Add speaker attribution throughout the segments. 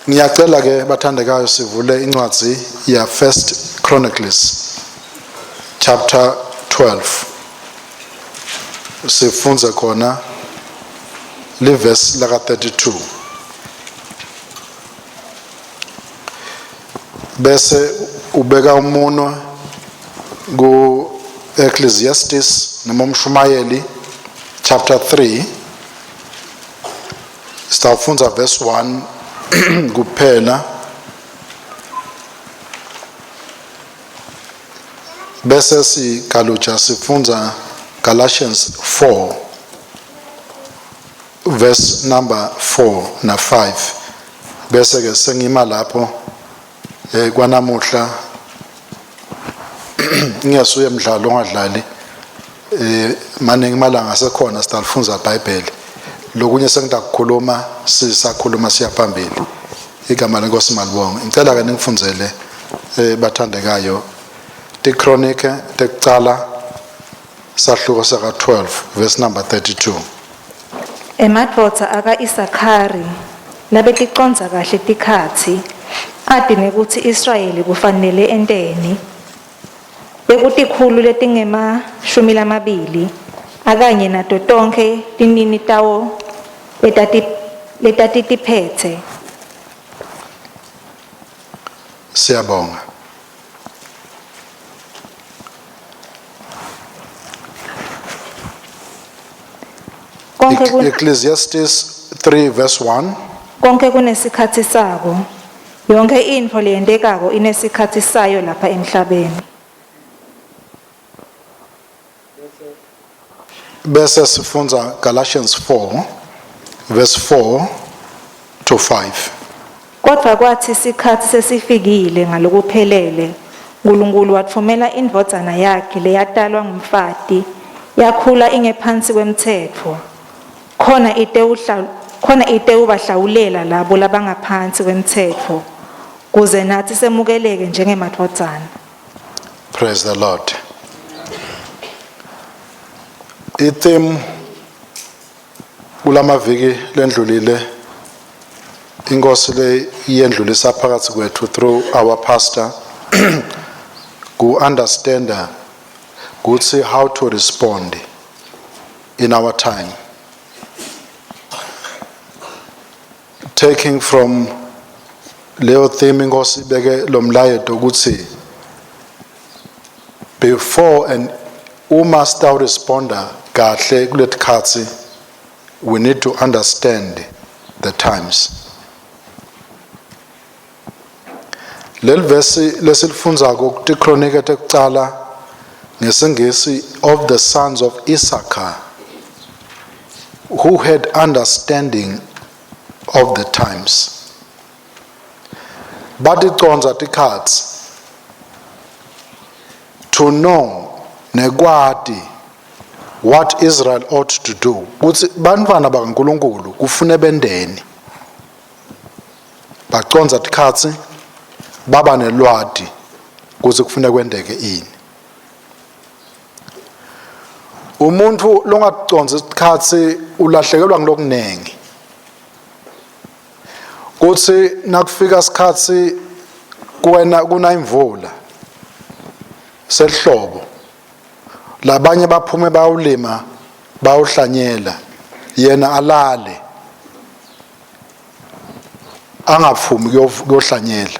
Speaker 1: Ngiyacela ke bathandekayo sivule incwadi ya First Chronicles chapter 12. Sifunze khona le verse la 32. Bese ubeka umuno ku Ecclesiastes noma uMshumayeli chapter 3. Sitawufunza verse 1 kuphela. Bese sikaluja sifunza Galatians 4 verse number 4 na 5. Bese ke sengima lapho kwanamuhla ngiyasuye emidlalo ongadlali maningi malanga sekhona sitalifunza iBhayibheli. Lokunye sengidakukhuluma sisakhuluma siya phambili. Igama lenkosi malibonga. Ngicela ke ningifundzele bathandekayo tiChronic tekucala sahluko saka 12 verse number 32.
Speaker 2: Emadvodza aka Isakhari labeticonza kahle tikhatsi ati nekuthi Israyeli kufanele enteni bekutikhulu letingema 12 akanye nato tonke tinini tawo letatitiphethe.
Speaker 1: Siyabonga. Ecclesiastes 3 verse 1.
Speaker 2: Konke kunesikhathi sako. Yonke info leyentekako inesikhathi sayo lapha emhlabeni.
Speaker 1: Bese sifunza Galatians 4 verse 4 to 5.
Speaker 2: Kodwa kwathi isikhathi sesifikile ngalokuphelele uNkulunkulu wathumela indvodzana yakhe leyatalwa ngumfati yakhula ingephansi kwemthetho khona itewubahlawulela labo labangaphansi kwemthetho kuze nathi semukeleke njengemadvodzana.
Speaker 1: Praise the Lord. Itheme kulamaviki lendlulile inkosi le yendlulisa phakathi kwethu through our pastor ku understand ukuthi how to respond in our time, taking from leyo theme inkosi beke lomlayeto ukuthi before and uma sta responda kahle kuletikhatsi we need to understand the times. Lel verse lesilifunzako kuTikronike tekucala ngesingisi of the sons of Issachar who had understanding of the times. Baticonza tikhatsi to know nekwati what Israel ought to do. Kuthi bantwana bakaNkulunkulu kufune bendeni. Baconza tikhatsi baba nelwati kuze kufune kwendeke ini. Umuntu longaconza isikhatsi ulahlekelwa ngilokunengi. Kuthi nakufika isikhatsi kuwena kuna imvula sehlobo labanye baphume bayulima bayuhlanyela yena alale angaphumi kuyohlanyela.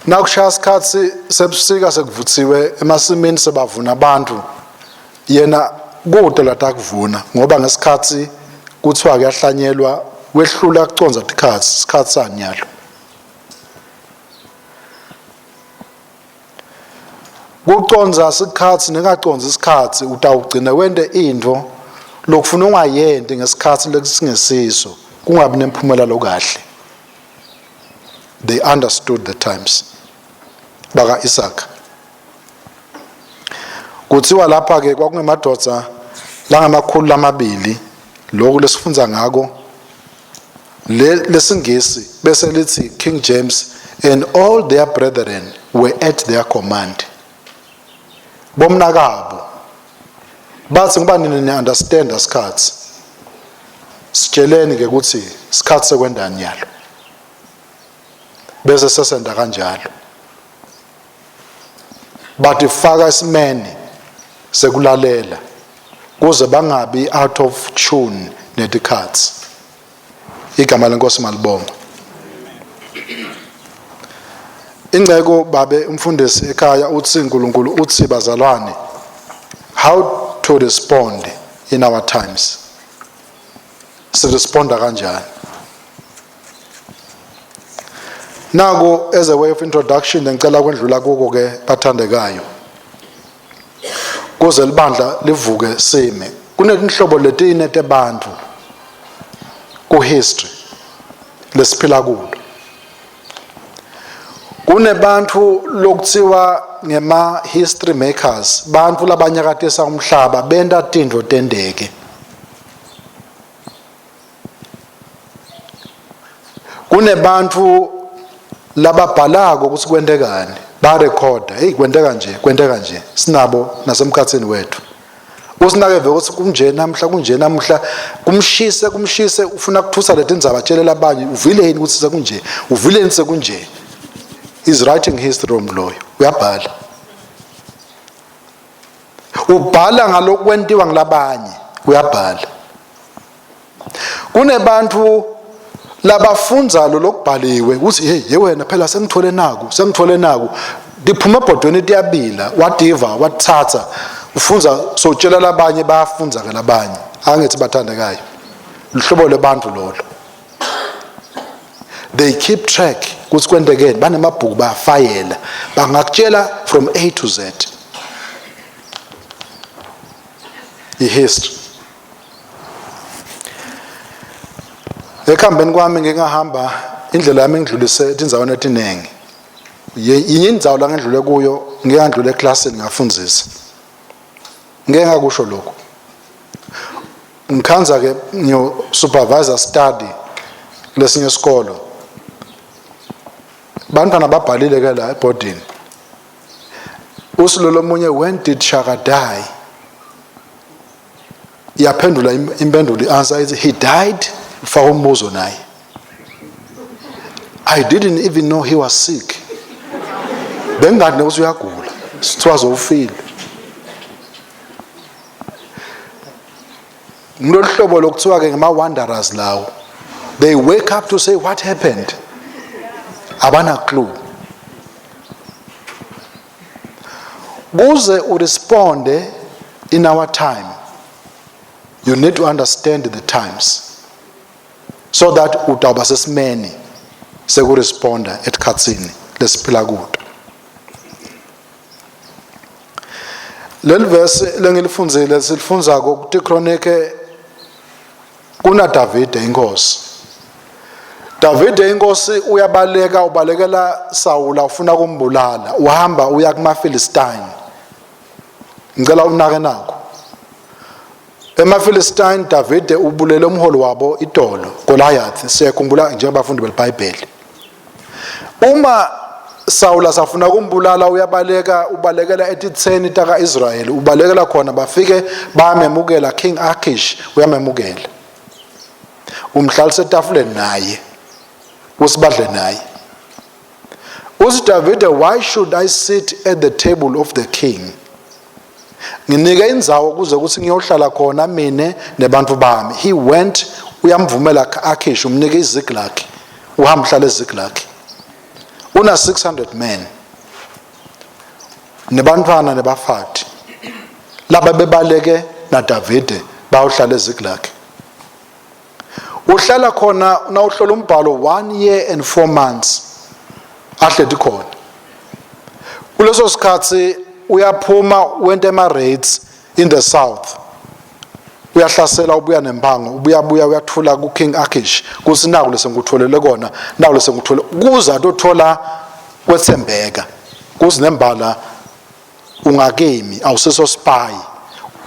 Speaker 1: Nakushaya isikhatsi sebusika sekuvuthiwe emasimini sebavuna abantu yena kude latakuvuna ngoba ngesikhatsi kuthiwa kuyahlanyelwa wehlula kuconza tikhatsi isikhatsi sanyalo. Kuconza isikhatsi nengaconza isikhatsi utawugcina wende into lokufuna ungayenti ngesikhatsi lesingesiso kungabi nemphumela lokahle. They understood the times. Baka Isaac. Kuthiwa lapha ke kwakungemadvodza langamakhulu lamabili lokho lesifunza ngako lesingisi bese lithi King James and all their brethren were at their command. Bomnakabo bathi ngoba nini understand isikhathi sitsheleni ke ukuthi isikhathi sekwendani yalo. bese sesenda kanjalo. Bathi faka isimene sekulalela kuze bangabi out of tune netikhatsi. Igama lenkosi malibonga. Ingceko babe umfundisi ekhaya uthi uNkulunkulu uthi bazalwane, how to respond in our times. Siresponda kanjani? Nago as a way of introduction ngicela kwendlula kuko ke bathandekayo. Kuze libandla livuke sime. Kunezinhlobo letine tebantu ku history lesiphila kulo. Kunebantu lokuthiwa ngema history makers, bantu labanyakatisa umhlaba benda tindlo tendeke. Kunebantu lababhalako ukuthi kwendekani, ba recorder, hey kwendeka nje, sinabo nasemkhathini wethu. Usinake vele ukuthi kunje namhla kumshise ufuna ukuthusa letindzaba tshelela abanye uvile yini ukuthi sekunje, uvile yini sekunje. Is writing history omloyo, uyabhala. Ubhala ngalokwentiwa ngilabanye, uyabhala. Kunebantu labafundza lo lokubhaliwe ukuthi hey wena phela sengithole naku diphuma ebhodweni tiyabila wadiva wathatha ufunza sotshela labanye bayafunza ke labanye angithi bathandekayo lihlobo lebantu lolo. They keep track ukuthi kwendekeni banemabhuku bayafayela bangakutshela from A to Z history. Ekhambeni kwami ngingahamba indlela yami ngidlulise indzawo etinengi. Yindzawo la ngidlule kuyo ngiyandlule eclassini ngafundzisa. Ngeke ngakusho lokho. Ngikhanza ke ngiyo supervisor study lesinye isikolo. Bantwana babhalile ke la ebhodini. Usilolo munye, when did Shaka die? Yaphendula impendulo answer is he died. Umbuzo naye. I didn't even know he was sick. Bengathi ukuthi uyagula. Sithiwa ufile. Ngiloluhlobo lokuthiwa ke ngama wanderers lawo. They wake up to say what happened. Abana clue. Kuze uresponde in our time. You need to understand the times. So that utawuba sesimeni sekuresponda etikhatsini lesiphila kuto. Leli verse lengilifundzile silifundzako kuti Chronicle kuna Davide inkosi. Davide inkosi ubalekela Saul ufuna kumbulala, uhamba uya kumaFilistine. Ngicela unake nako. EmaFilistine Davide ubulele umholi wabo idolo Goliath, siyakhumbula njengabafundi beBhayibheli. Uma Saul asafuna kumbulala ubalekela etitheni taka Israel, ubalekela khona bafike bayamemukela King Akish, uyamemukela. Umhlalise etafuleni naye, usibadle naye. Uthi Davide, why should I sit at the table of the king? Nginike indzawo kuze ukuthi ngiyohlala khona mine nebantu bami. He went uyamvumela Akish umnike iZiklag. Uhamba hlala eZiklag. Una 600 men. Nebantwana nebafati. Laba bebaleke na Davide bayohlala eZiklag. Uhlala khona nawuhlola umbhalo 1 year and 4 months. Ahledi khona. Kuleso sikhathi uyaphuma went ema-raids in the south. Uyahlasela ubuya nempango, ubuya uyathula ku King Akish. Kuthi naku lesengutholele kona, naku lesenguthola. Kuza tothola kwethembeka. Kuthi nembala ungakemi, awusiso spy.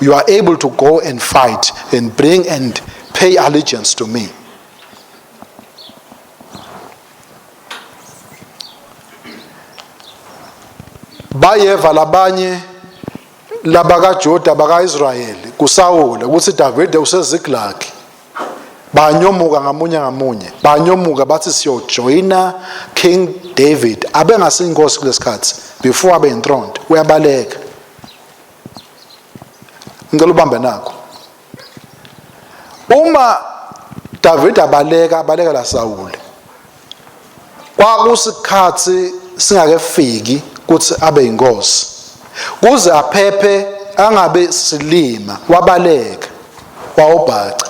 Speaker 1: You are able to go and fight and bring and pay allegiance to me. Bayeva labanye labaka Juda baka Israel kuSawule ukuthi Davide useZiklag banyomuka ngamunye banyomuka bathi siyojoina King David abengasinkosi kulesikhathi before abe enthroned uyabaleka ngicela ubambe nakho uma David abaleka la Saul kwakusikhathi singakefiki kuthi abe inkosi kuze aphephe angabe silima wabaleka wawubhaca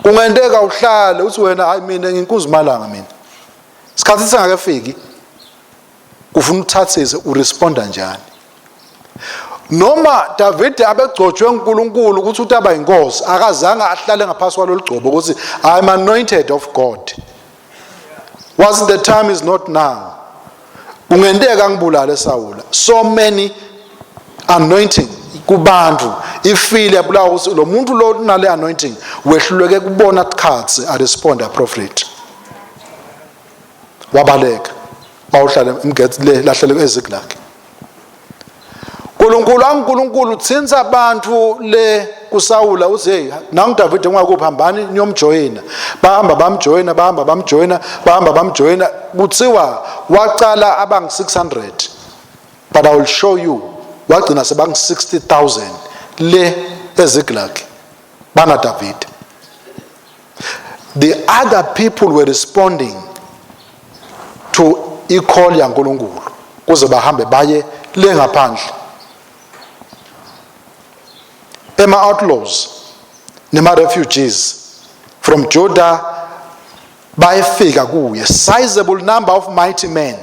Speaker 1: kungendeka uhlale uthi wena hayi mina nginkuzimalanga mina isikhathi singakefiki kufuna uthathise uresponda njani noma David abegcotshwe uNkulunkulu ukuthi utaba inkosi akazange ahlale ngaphasi kwalolugcobo ukuthi I am anointed of God wasn't the time is not now kungendeka ngibulale Saul so many anointing kubantu ifile yabulawa ukuthi lo muntu lo nale anointing wehluleke kubona tikhatsi a respond appropriate wabaleka bawuhlala imgetse lahlele ezigilaki uNkulunkulu tsinza abantu le kuSawula uthi hey nangu David ngwakuphambani niyomjoyina bahamba bamjoyina kuthiwa waqala abang 600 but I will show you wagcina sebang 60,000 le ezigilaki bana David. The other people were responding to i-call yaNkulunkulu kuze bahambe baye le ngaphandle ema outlaws nema refugees from Judah bayefika kuye sizable number of mighty men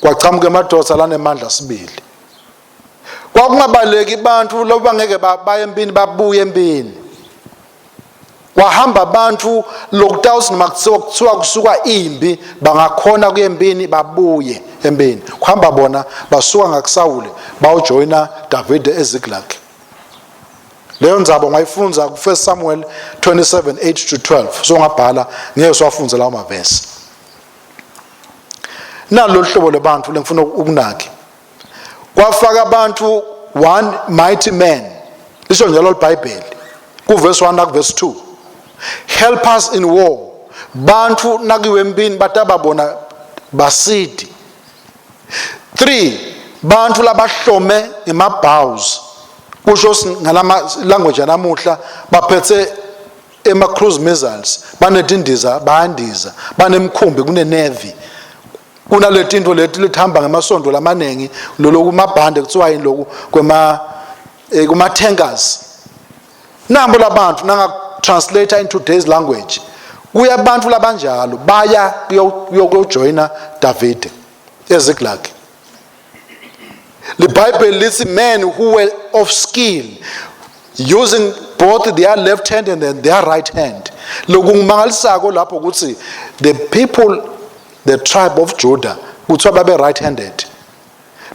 Speaker 1: kwachamuke amadoda lanemandla sibili kwakungabaleki abantu loba ngeke baye empini babuye empini kwahamba abantu lokutawusi makuthiwa kusuka imbi bangakhona kuyempini babuye empini kuhamba bona basuka ngakuSawule bawujoina David ezigilaki leyo ndzaba ngayifunza ku 1 Samuel 27:8-12 so ngabhala ngeke siwafunze lawo mavesi nalo hlobo lebantu lengifuna ukunaki kwafaka abantu one mighty man lisho njalo iBhayibheli ku verse 1 na ku verse 2 help us in war bantu nakiwe empini batababona basidi 3 bantu labahlome emabhows kusho ngalama language yanamuhla baphethe ema cruise missiles banedindiza bayandiza banemkhumbi kune navy kunaletinto leti lithamba ngemasondo lamanengi loloku mabhande kuthiwa yini loku kuma tankers nambo labantu nanga translator in today's language kuya abantu labanjalo baya kuyojoina David ezigilaki. The Bible lists men who were of skill using both their left hand and their right hand. Lokungumangalisako lapho ukuthi the people, the tribe of Judah kuthiwa babe right-handed.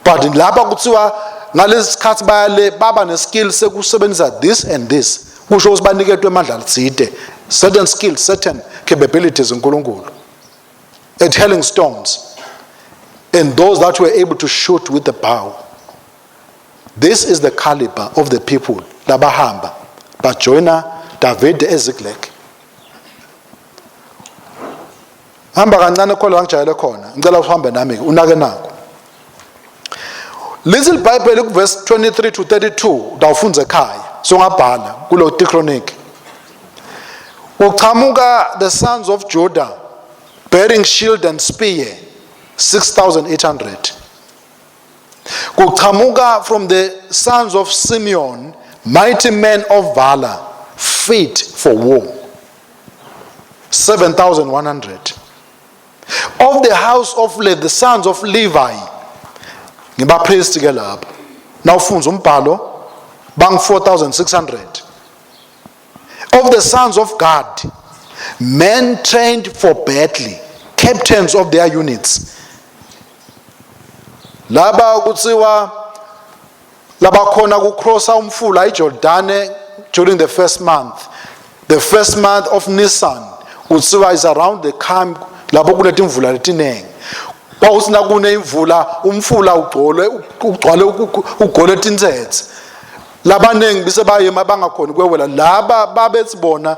Speaker 1: But lapha kuthiwa ngalesikhathi bayale baba neskill sekusebenzisa this and this. Kusho ukuthi baniketwe amandla athile, certain skills, certain capabilities uNkulunkulu. At hurling stones. And those that were able to shoot with the bow. This is the caliber of the people labahamba bajoina David ezigilaki. Hamba kancane khona ngijayele khona ngicela uhambe nami unake nako. Little Bible verse 23-32 dawufunza ekhaya so ngabhala kulo Deuteronomy. Uqhamuka the sons of Judah bearing shield and spear 6,800. Kuqhamuka from the sons of Simeon, mighty men of valor, fit for war, 7,100. Of the house of Levi, the sons of Levi, ngiba priest ke lapha. Now ufunza umbhalo bang 4,600. Of the sons of God, men trained for battle, captains of their units. Laba kuthiwa laba khona kucrossa umfula iJordane during the first month. The first month of Nisan kuthiwa is around the camp lapho kunetimvula letinengi. Kwawusina kune imvula umfula ugcwale ugole tinsethe. Labanengi bise baye mabangakhona kwewela laba babethi bona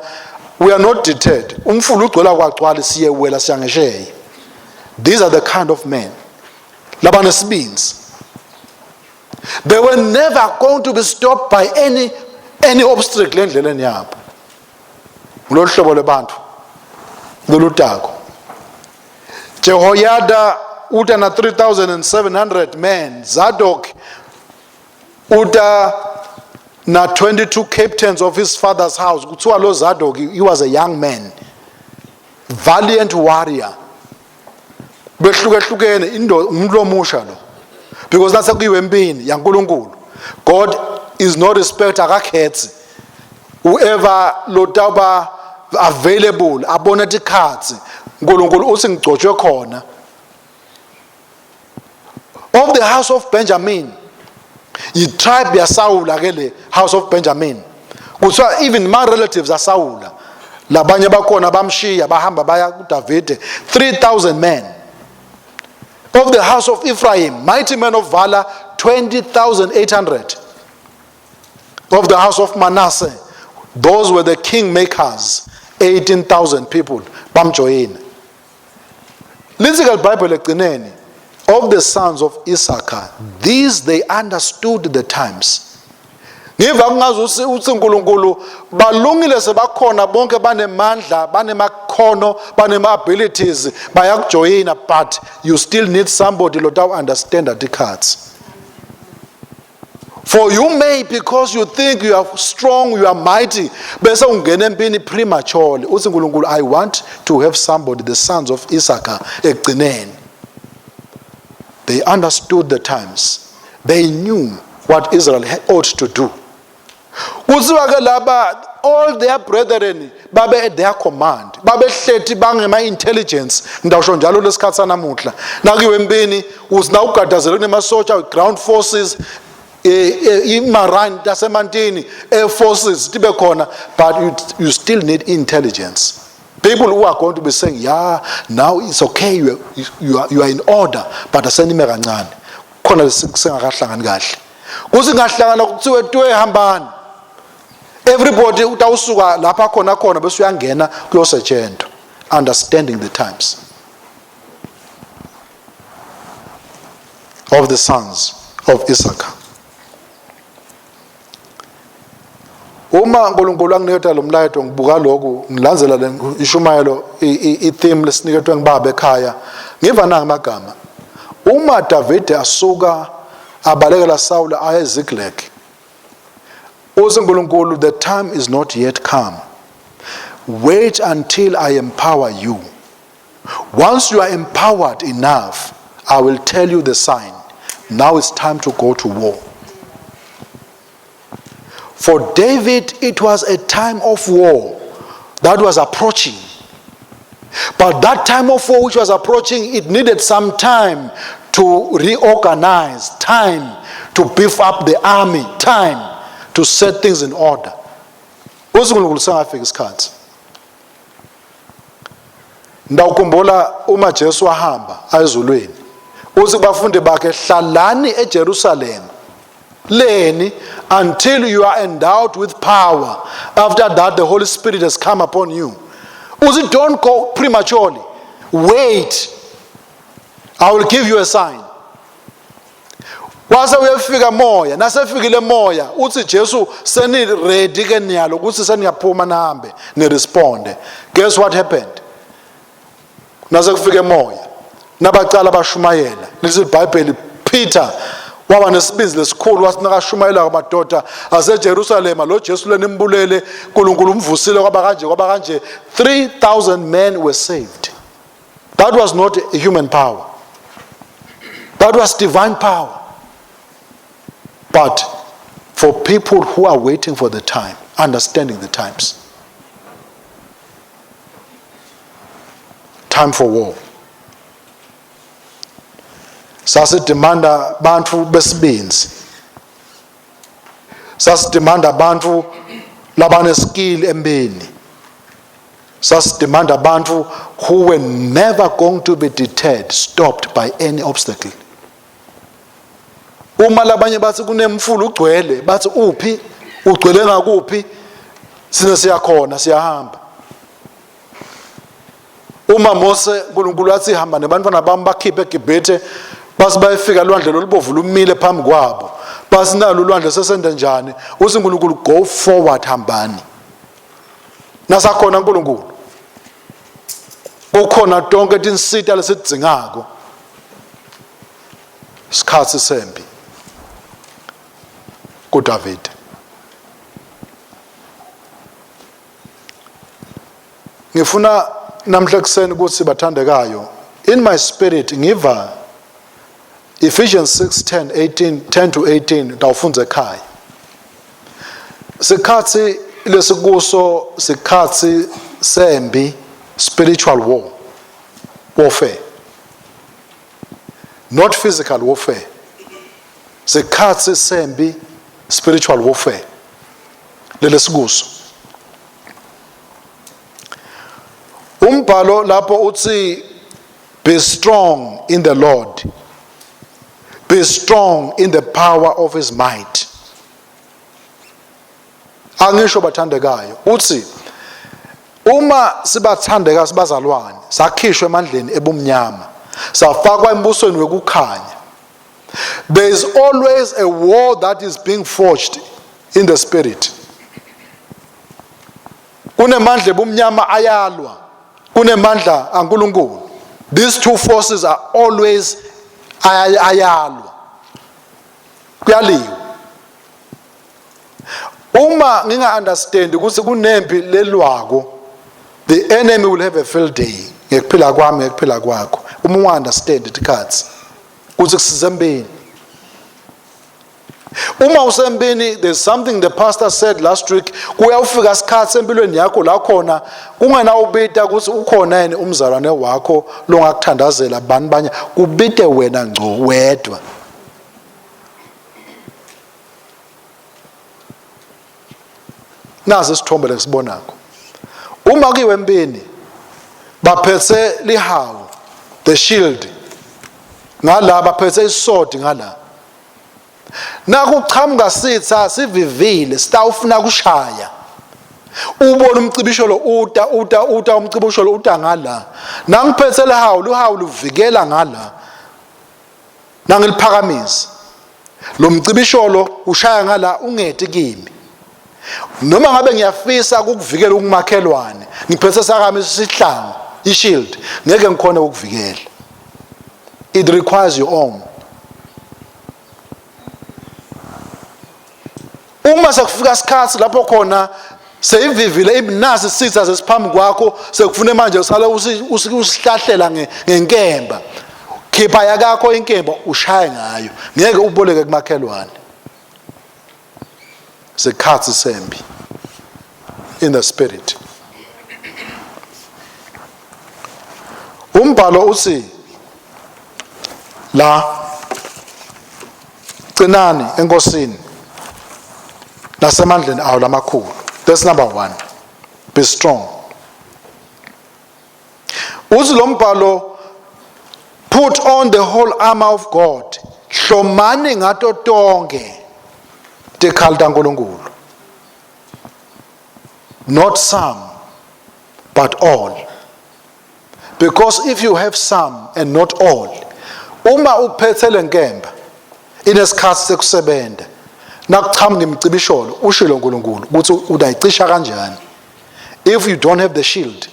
Speaker 1: We are not deterred. Umfulu ugcwala kwagcwala siyewela siyangesheya. These are the kind of men. Labanesibinzi. They were never going to be stopped by any obstacle endleleni yabo. Lolu hlobo lebantu lolutako. Jehoyada uta na 3,700 men. Zadok uta na 22 captains of his father's house. Kuthiwa lo Zadok, he was a young man, valiant warrior. Behlukehlukene umuntu omusha lo. Because nase kuyiwe empini yaNkulunkulu. God is no respecter akakhethi. Whoever lotaba available abona tikhatsi uNkulunkulu uthi ngigcotshwe khona. Of the house of Benjamin, tribe yaSawula ke le house of Benjamin. Kuthiwa even my relatives are Sawula. Labanye bakhona bamshiya bahamba baya kuDavide, 3,000 men. Of the house of Ephraim, mighty men of valor, 20,800. Of the house of Manasseh, those were the kingmakers, 18,000 people. Bamjoin. Lexical Bible ekugcineni. Of the sons of Issachar, these they understood the times. Ngiva kungazuthi uthi uNkulunkulu balungile sebakhona bonke banemandla, banemakhono, banema-abilities, bayakujoyina, but you still need somebody lot of understand the cards. For you may, because you think you are strong, you are mighty, bese ungena empini prematurely. Uthi uNkulunkulu, I want to have somebody, the sons of Issachar ekugcineni. They understood the times. They knew what Israel ought to do. All their brethren babe at their command. Babe hlethi bangema intelligence. Ndawusho njalo lesikhatsi namuhla. Nakiwe empini uzina ugadazela kunemasotsha ground forces, imarine tasemantini, air forces tibe khona, but you still need intelligence. People who are going to be saying, yeah, now it's okay, you are in order, but asenime kancane. Khona singakahlangani kahle. Kuze ngahlangana kuthiwe twe hambani. Everybody utawusuka lapha khona bese uyangena kuyosetshento. Understanding the times. Of the sons of Issachar. Uma uNkulunkulu anginiketa lo mlayeto ngibuka lokhu ngilandzela le ishumayelo i-theme lesiniketwe ngibaba ekhaya ngiva nanga amagama. Uma David asuka abalekela Saul aya eZiklag, uthi uNkulunkulu, the time is not yet come. Wait until I empower you. Once you are empowered enough, I will tell you the sign. Now it's time to go to war. For David, it was a time of war that was approaching. But that time of war which was approaching, it needed some time to reorganize, time to beef up the army, time to set things in order. uNkulunkulu sangafika isikhathi. Ndawukhumbula uma Jesu wahamba ayezulwini. Uthi bafundi bakhe hlalani eJerusalem. Leni until you are endowed with power. After that the Holy Spirit has come upon you. Uthi don't go prematurely. Wait. I will give you a sign. Wase uyafika moya, nasefikile moya, uthi Jesu seni ready ke niyalo ukuthi seniyaphuma nahambe ni responde. Guess what happened? Nase kufike moya, nabacala bashumayela. Lesi iBhayibheli Peter waba nesibinzi lesikhulu wasinakashumayela kwamadoda aseJerusalem lo Jesu lenimbulele uNkulunkulu umvusile kwaba kanje 3,000 men were saved. That was not human power. That was divine power. But for people who are waiting for the time, understanding the times. Time for war. Sasidemanda bantu besibinzi. Sasidemanda bantu labane skill embeni. Sasidemanda bantu who were never going to be deterred, stopped by any obstacle. Uma labanye bathi kunemfulu ugcwele, bathi uphi ugcwele ngakuphi, sine siyakhona siyahamba. Uma Mose uNkulunkulu wathi hamba nebantwana bami bakhiphe eGibhithe base bayefika olwandle lolubovu lumile phambi kwabo base nalo ulwandle sesende njani uthi uNkulunkulu go forward hambani nasakhona uNkulunkulu kukhona tonke tinsita lesidzingako isikhathi sempi kuDavid. Ngifuna namhla kuseni ukuthi bathandekayo in my spirit ngiva Ephesians 6:10 to 18 dawufunza ekhaya. Sikhathi lesikuso sikhathi sembi spiritual warfare. Not physical warfare. Sikhathi sembi spiritual warfare. Lelesikuso. Umbhalo lapho uthi be strong in the Lord. Be strong in the power of his might. Angisho bathandekayo uthi uma sibathandeka sibazalwane sakhishwe emandleni ebumnyama safakwa embusweni wekukhanya. There is always a war that is being forged in the spirit. Kunemandla ebumnyama ayalwa, kunemandla aNkulunkulu. These two forces are always ayalwa. Kuyaliwa. Uma nginga understand ukuthi kunempi lelwako, the enemy will have a field day. Ngekuphila kwami ngekuphila kwakho. Uma unga understand itikhathi ukuthi kusizembeni. Uma usembeni, there's something the pastor said last week, kuyawufika isikhathi empilweni yakho la khona kungena ubita ukuthi ukhona yini umzalwane wakho longakuthandazela bani banye kubite wena ngco wedwa. Nazi isithombe lesibonako. Uma kuyiwe empini baphethe lihawu, the shield, ngala baphethe isword ngala. Nakuqhamuka sitha sivivile sitawufuna kushaya. Ubona umcibisholo uta umcibisholo uta ngala. Nangiphethe lihawu luvikela ngala. Nangiliphakamisa. Lo mcibisholo ushaya ngala ungeti kimi. Noma ngabe ngiyafisa ukukuvikela ukumakhelwane ngiphethe sakami isihlangu ishield ngeke ngikhona ukuvikela. It requires your own. Uma sekufika isikhathi lapho khona seyivivile ibinasi sitha sesiphambi kwakho sekufune manje usale usihlahlela ngenkemba. Khipha yakho inkemba ushaye ngayo ngeke uboleke kumakhelwane. Sikhathi sembi in the spirit. Umbhalo uthi la cinani enkosini nasemandleni awo lamakhulu. That's number 1. Be strong. Uthi lo mbhalo put on the whole armor of God. Hlomani ngato tonke tikhali taNkulunkulu. Not some, but all. Because if you have some and not all, uma uphethe lenkemba inesikhathi sekusebenza nakuchamuka imicibisholo ushilo uNkulunkulu ukuthi udayicisha kanjani. If you don't have the shield,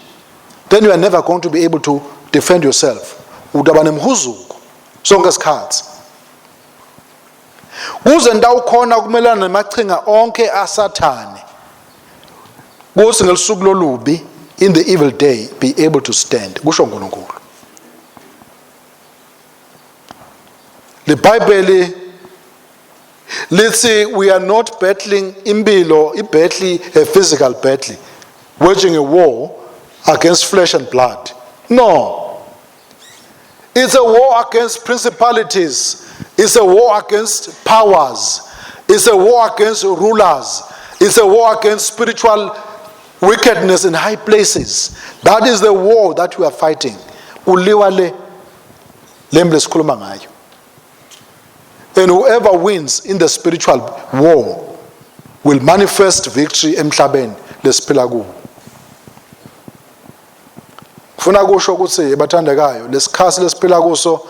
Speaker 1: then you are never going to be able to defend yourself. Udaba nemhuzuko sonke isikhathi. Kuze ndawo khona ukumelana nemachinga onke asathane. Kuthi ngelisuku lolubi in the evil day be able to stand. Kusho uNkulunkulu. The Bible lithi we are not battling impilo ibetli a physical battle, waging a war against flesh and blood. No. It's a war against principalities. It's a war against powers. It's a war against rulers. It's a war against spiritual wickedness in high places. That is the war that we are fighting. Uliwale lemble sikhuluma ngayo. And whoever wins in the spiritual war will manifest victory emhlabeni lesiphila kuwo. Kufuna kusho ukuthi bathandekayo lesikhathi lesiphila kuso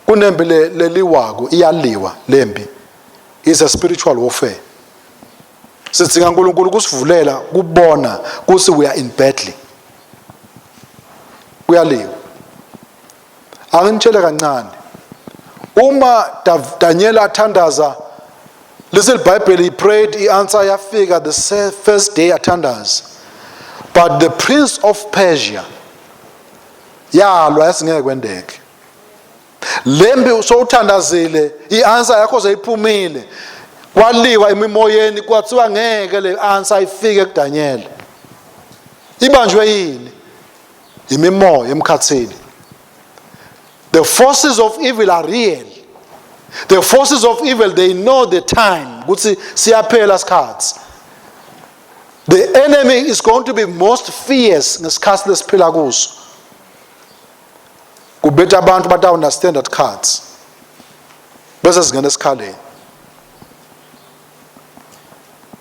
Speaker 1: kunembi leliwako iyaliwa lembi. Is a spiritual warfare. Sidinga uNkulunkulu kusivulela kubona kuthi we are in battle. Kuyaliwa. Angitshela kancane. Uma Daniel athandaza little Bible he prayed he answer yafika the first day athandaza. But the prince of Persia yalwa yasingeke kwendeke. Lembi so uthandazile ianswer yakho seyiphumile. Kwaliwa emimoyeni kwathiwa ngeke le answer ifike kuDaniel. Ibanjwe yini? Imimoya emkhathini. The forces of evil are real. The forces of evil, they know the time. Ukuthi siyaphela isikhathi. The enemy is going to be most fierce ngesikhathi lesiphila kuso. Kubetha abantu bata understand that cards. Bese singena esikhaleni.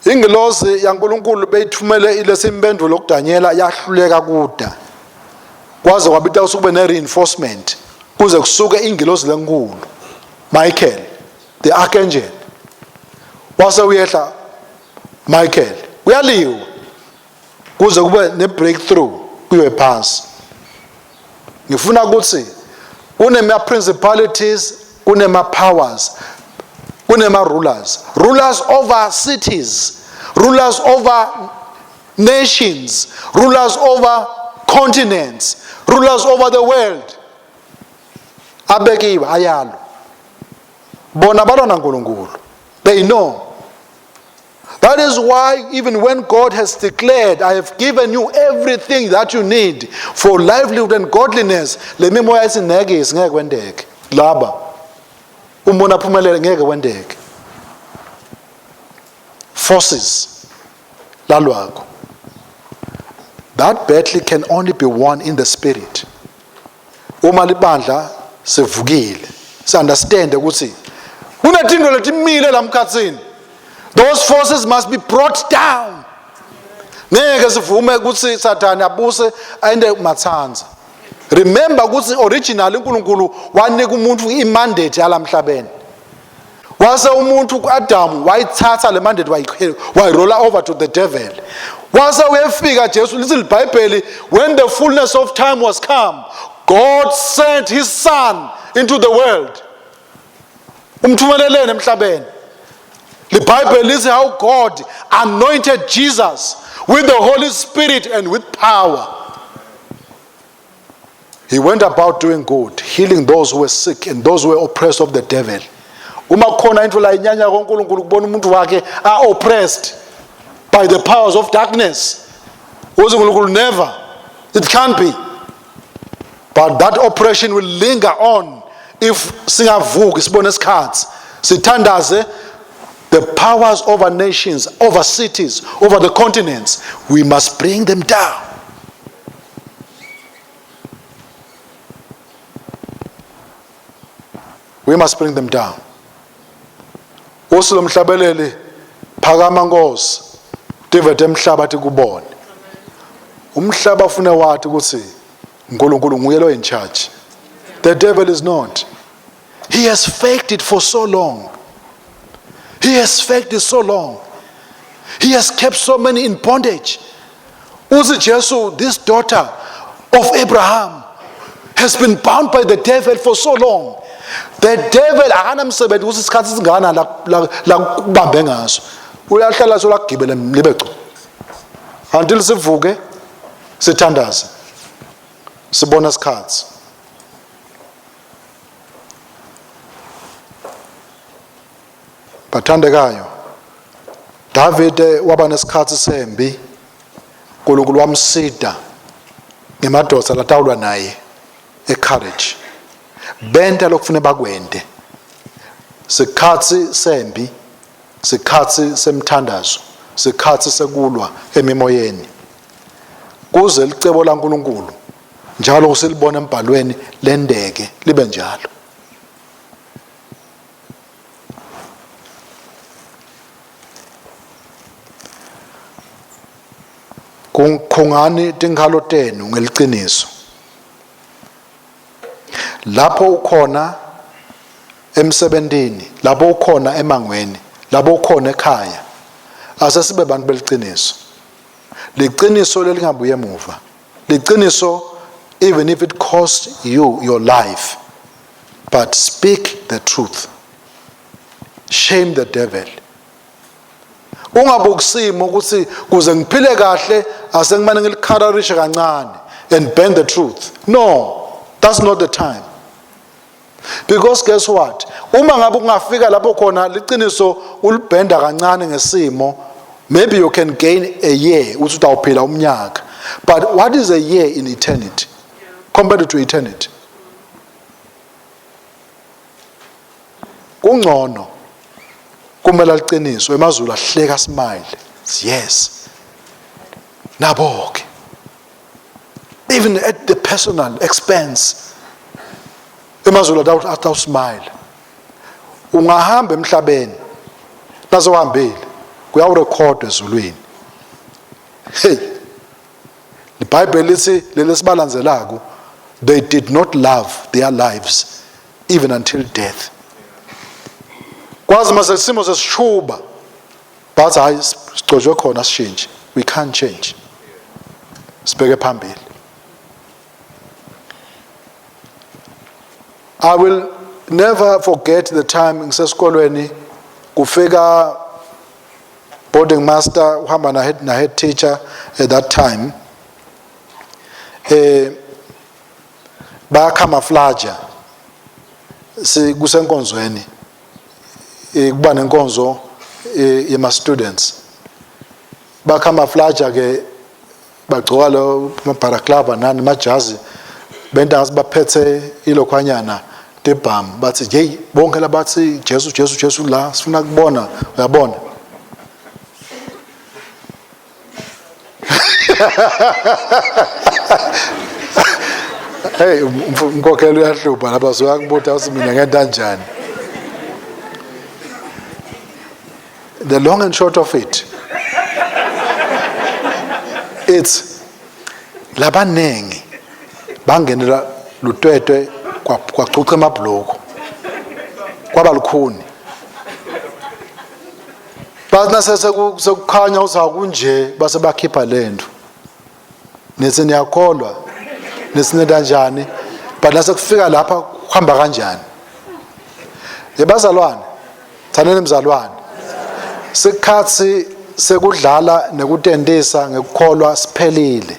Speaker 1: Ingelosi yaNkulunkulu beyithumele ilesimpendulo kuDaniela yahluleka kuda. Kwaze kwabita usukube ne reinforcement kuze kusuke ingelosi lenkulu Michael the archangel. Wase uyehla Michael uyaliwa kuze kube ne breakthrough kuye phansi. Ngifuna ukuthi kunema principalities, kunema powers, kunema rulers over cities, rulers over nations, rulers over continents, rulers over the world. Abekiwe ayalo. Bona balona uNkulunkulu. They know. That is why even when God has declared, I have given you everything that you need for livelihood and godliness, le mimoya esineke isingeke kwendeke. Laba umuntu aphumelele ngeke kwendeke. Forces lalwako. That battle can only be won in the spirit. Uma libandla sevukile. Si understand ukuthi kunezinto letimile lamkhathini. Those forces must be brought down. Ngeke sivume ukuthi Satan abuse ende mathanza. Remember ukuthi originally uNkulunkulu wanika umuntu imandate yalamhlabeni. Wase umuntu uAdam wayithatha le mandate wayirolla over to the devil. Wase uyefika Jesu little Bible when the fullness of time was come, God sent his son into the world. Umthumelelene emhlabeni. The Bible is how God anointed Jesus with the Holy Spirit and with power. He went about doing good, healing those who were sick and those who were oppressed of the devil. Uma khona into la inyanya koNkulunkulu kubona umuntu wakhe are oppressed by the powers of darkness. uNkulunkulu never. It can't be. But that oppression will linger on if singavuki sibone isikhathi sithandaze the powers over nations, over cities, over the continents. We must bring them down. We must bring them down. Usulo mhlabeleli phakama Nkosi tivete emhlaba tikubone. Umhlaba ufuna wathi ukuthi uNkulunkulu nguye lo in charge. The devil is not. He has faked it for so long. He has faked it so long. He has kept so many in bondage. Uzi Jesu, this daughter of Abraham, has been bound by the devil for so long. The devil akanamsebenzi ukuthi isikhathi singana la kubambe ngaso. Uyahlala sola gibele libeco. Until sivuke sithandaze. Sibona isikhathi. Bathandekayo, David waba nesikhathi sembi. uNkulunkulu wamsida ngemadoda latawulwa naye ecourage. Benta lokufune bakwende. Sikhathi sembi, sikhathi semthandazo, sikhathi sekulwa emimoyeni. Kuze licebo laNkulunkulu njalo usilibona embhalweni lendeke libe njalo. Khungani tinkhalo tenu ngeliciniso. lapho ukhona emsebentini, lapho ukhona emangweni, lapho ukhona ekhaya, asesibe abantu beliqiniso. Liqiniso lelingabuye emuva. Liqiniso even if it costs you your life, but speak the truth. Shame the devil. Ungabukusimo ukuthi kuze ngiphile kahle asengimane ngilikhararishe kancane and bend the truth. No, that's not the time. Because guess what? Uma ngabe ungafika lapho khona liqiniso ulibhenda kancane ngesimo, maybe you can gain a year uthi utawuphila umnyaka. But what is a year in eternity compared to eternity? Kungcono kumela liqiniso emazulu ahleka smile. Yes. Naboke. Even at the personal expense. Emazulu atau smile. Ungahamba emhlabeni nazo hambile kuyawurecord ezulwini. Hey. IBhayibheli lithi lelesibalandzelako, they did not love their lives even until death. Kwazi mase simo sesishuba bathi hayi sicojwe khona sishintshe. We can't change. Sibeke phambili. I will never forget the time ngisesikolweni kufika boarding master uhamba na head teacher at that time. Ba camouflage kusenkonzweni kuba nenkonzo yema students ba camouflage ke bagcoka lo mabharaklava nani majazi benta ngasibaphethe ilokhwanyana tebham bathi hey bonke labathi Jesu la sifuna kubona uyabona. Hey umkhokheli uyahlupha lapha soyakubuta usimina ngenta kanjani. The long and short of it, it's labanengi bangenela lutwetwe kwachucha amabhloko kwaba lukhuni bathi sekukhanya uzakunje base bakhipha lento nithi niyakholwa nesineda njani but nase kufika lapha kuhamba kanjani. Yebazalwane thaneni mzalwane sikhathi sekudlala nekutendisa ngekukholwa siphelile.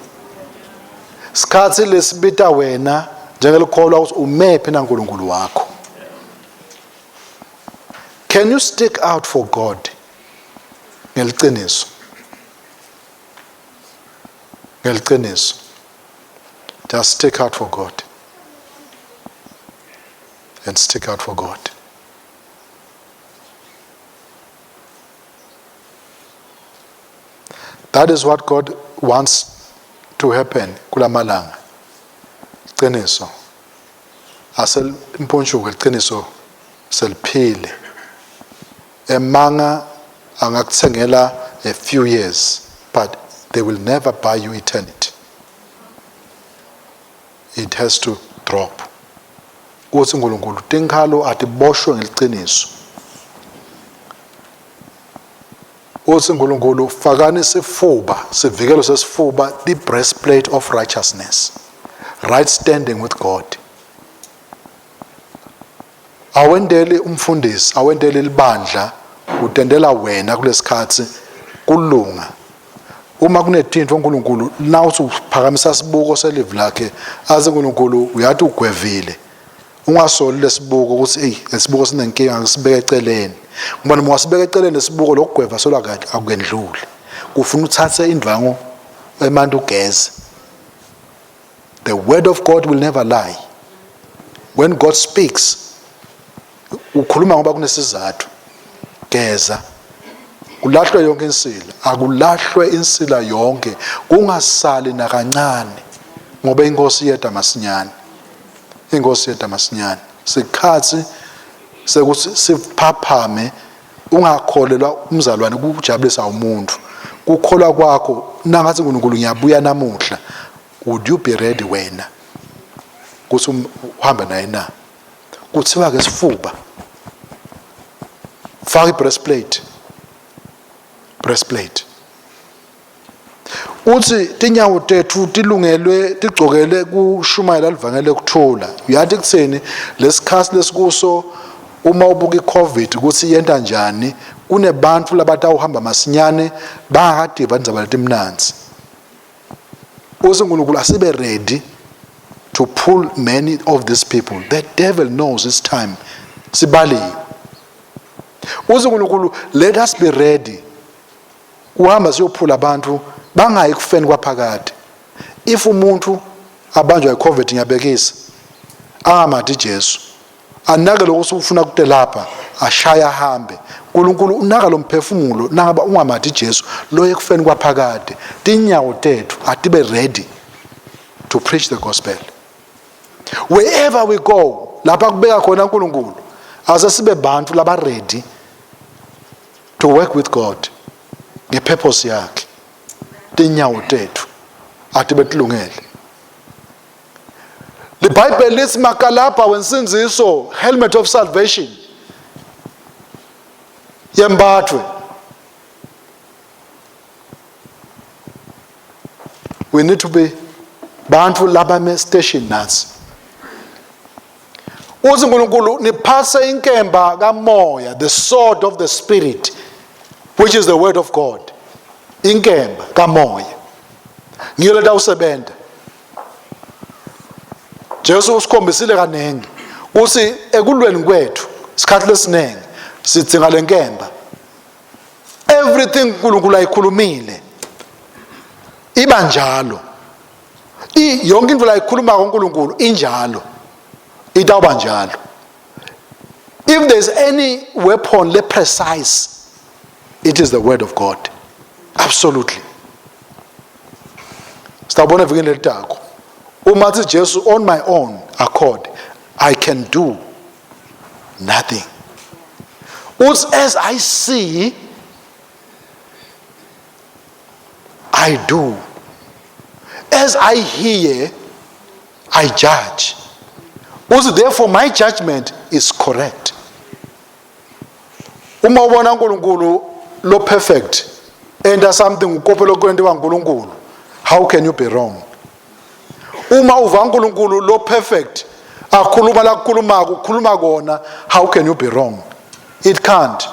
Speaker 1: Sikhathi lesibita wena njengelikholwa ukuthi umephi na uNkulunkulu wakho. Can you stick out for God? Ngeliqiniso. Ngeliqiniso. Just stick out for God. And stick out for God. That is what God wants to happen kulamalanga. Qiniso. Asel imponchuko iqiniso seliphile. Emanga angakuthengela a few years, but they will never buy you eternity. It has to drop. Uthi uNkulunkulu tinkhalo atiboshwe ngeliqiniso. Uthi uNkulunkulu fakani isifuba, sivikelo sesifuba, the breastplate of righteousness. Right standing with God. Awendeli umfundisi, awendeli libandla, utendela wena kulesikhathi kulunga. Uma kunetinto uNkulunkulu na uthi uphakamisa sibuko selive lakhe, aze uNkulunkulu uyathi ugwevile. Ungasoli lesibuko ukuthi hey lesibuko sinenkinga ngisibeke eceleni. Ngoba noma wasibeka eceleni lesibuko lokugweva sola kahle akuyendluli. Kufuna uthathe indvango emanti ugeze. The word of God will never lie. When God speaks, ukhuluma ngoba kunesizathu. Geza. Kulahlwe yonke insila, akulahlwe insila yonke, kungasali nakancane ngoba inkosi yedwa masinyane. Inkosi yedwa masinyane. Sikhathi sekuthi siphaphame ungakholelwa umzalwane kujabulisa umuntu. Kukholwa kwakho nangathi uNkulunkulu ngiyabuya namuhla. Would you be ready wena? Kuthi uhambe naye na. Kuthiwa ke sifuba faka breastplate. Uthi tinyawo tethu tilungelwe tigcokele kushumayela livangele kuthula. Uyathi kutheni lesikhathi lesikuso uma ubuka iCovid ukuthi yenta njani, kunebantu labatawuhamba masinyane bangakadiva indzaba letimnanzi. uNkulunkulu asibe ready to pull many of these people. The devil knows it's time. Sibaliwe. uNkulunkulu, let us be ready. Uhamba siyophula abantu bangayi kufeni kwaphakade. If umuntu abanjwa iCovid ngiyabekisa angamadi Jesu, anake lokuthi ufuna kude lapha ashaya ahambe. uNkulunkulu unaka lo mphefumulo nangaba ungamadi Jesu lo ekufeni kwaphakade. Tinyawo tethu atibe ready to preach the gospel. Wherever we go, lapha kubeka khona uNkulunkulu, asesibe bantu laba ready to work with God ngepurpose yakhe. Tinyawo tethu atibe tilungele. The Bible lithi makalapha wensinziso, helmet of salvation yembathwe. We need to be bantu laba me station nasi. uNkulunkulu niphase inkemba kamoya, the sword of the spirit, which is the word of God. Inkemba kamoya ngiyo leta usebenta. Jesu usikhombisile kanengi uthi ekulweni kwethu isikhathi lesinenge sidinga lenkemba. Everything uNkulunkulu ayikhulumile iba njalo. Yonke into la ikhuluma uNkulunkulu injalo. Itawuba njalo. If there is any weapon less precise, it is the word of God. Absolutely. Stabona vikini letako. Umathi Jesu, on my own accord, I can do nothing. As I see, I do. As I hear, I judge. Therefore, my judgment is correct. Uma ubona uNkulunkulu lo perfect, enda something ukopelo kwenziwa uNkulunkulu, how can you be wrong? Uma uva uNkulunkulu lo perfect, akhuluma la kukhuluma kona, how can you be wrong? It can't.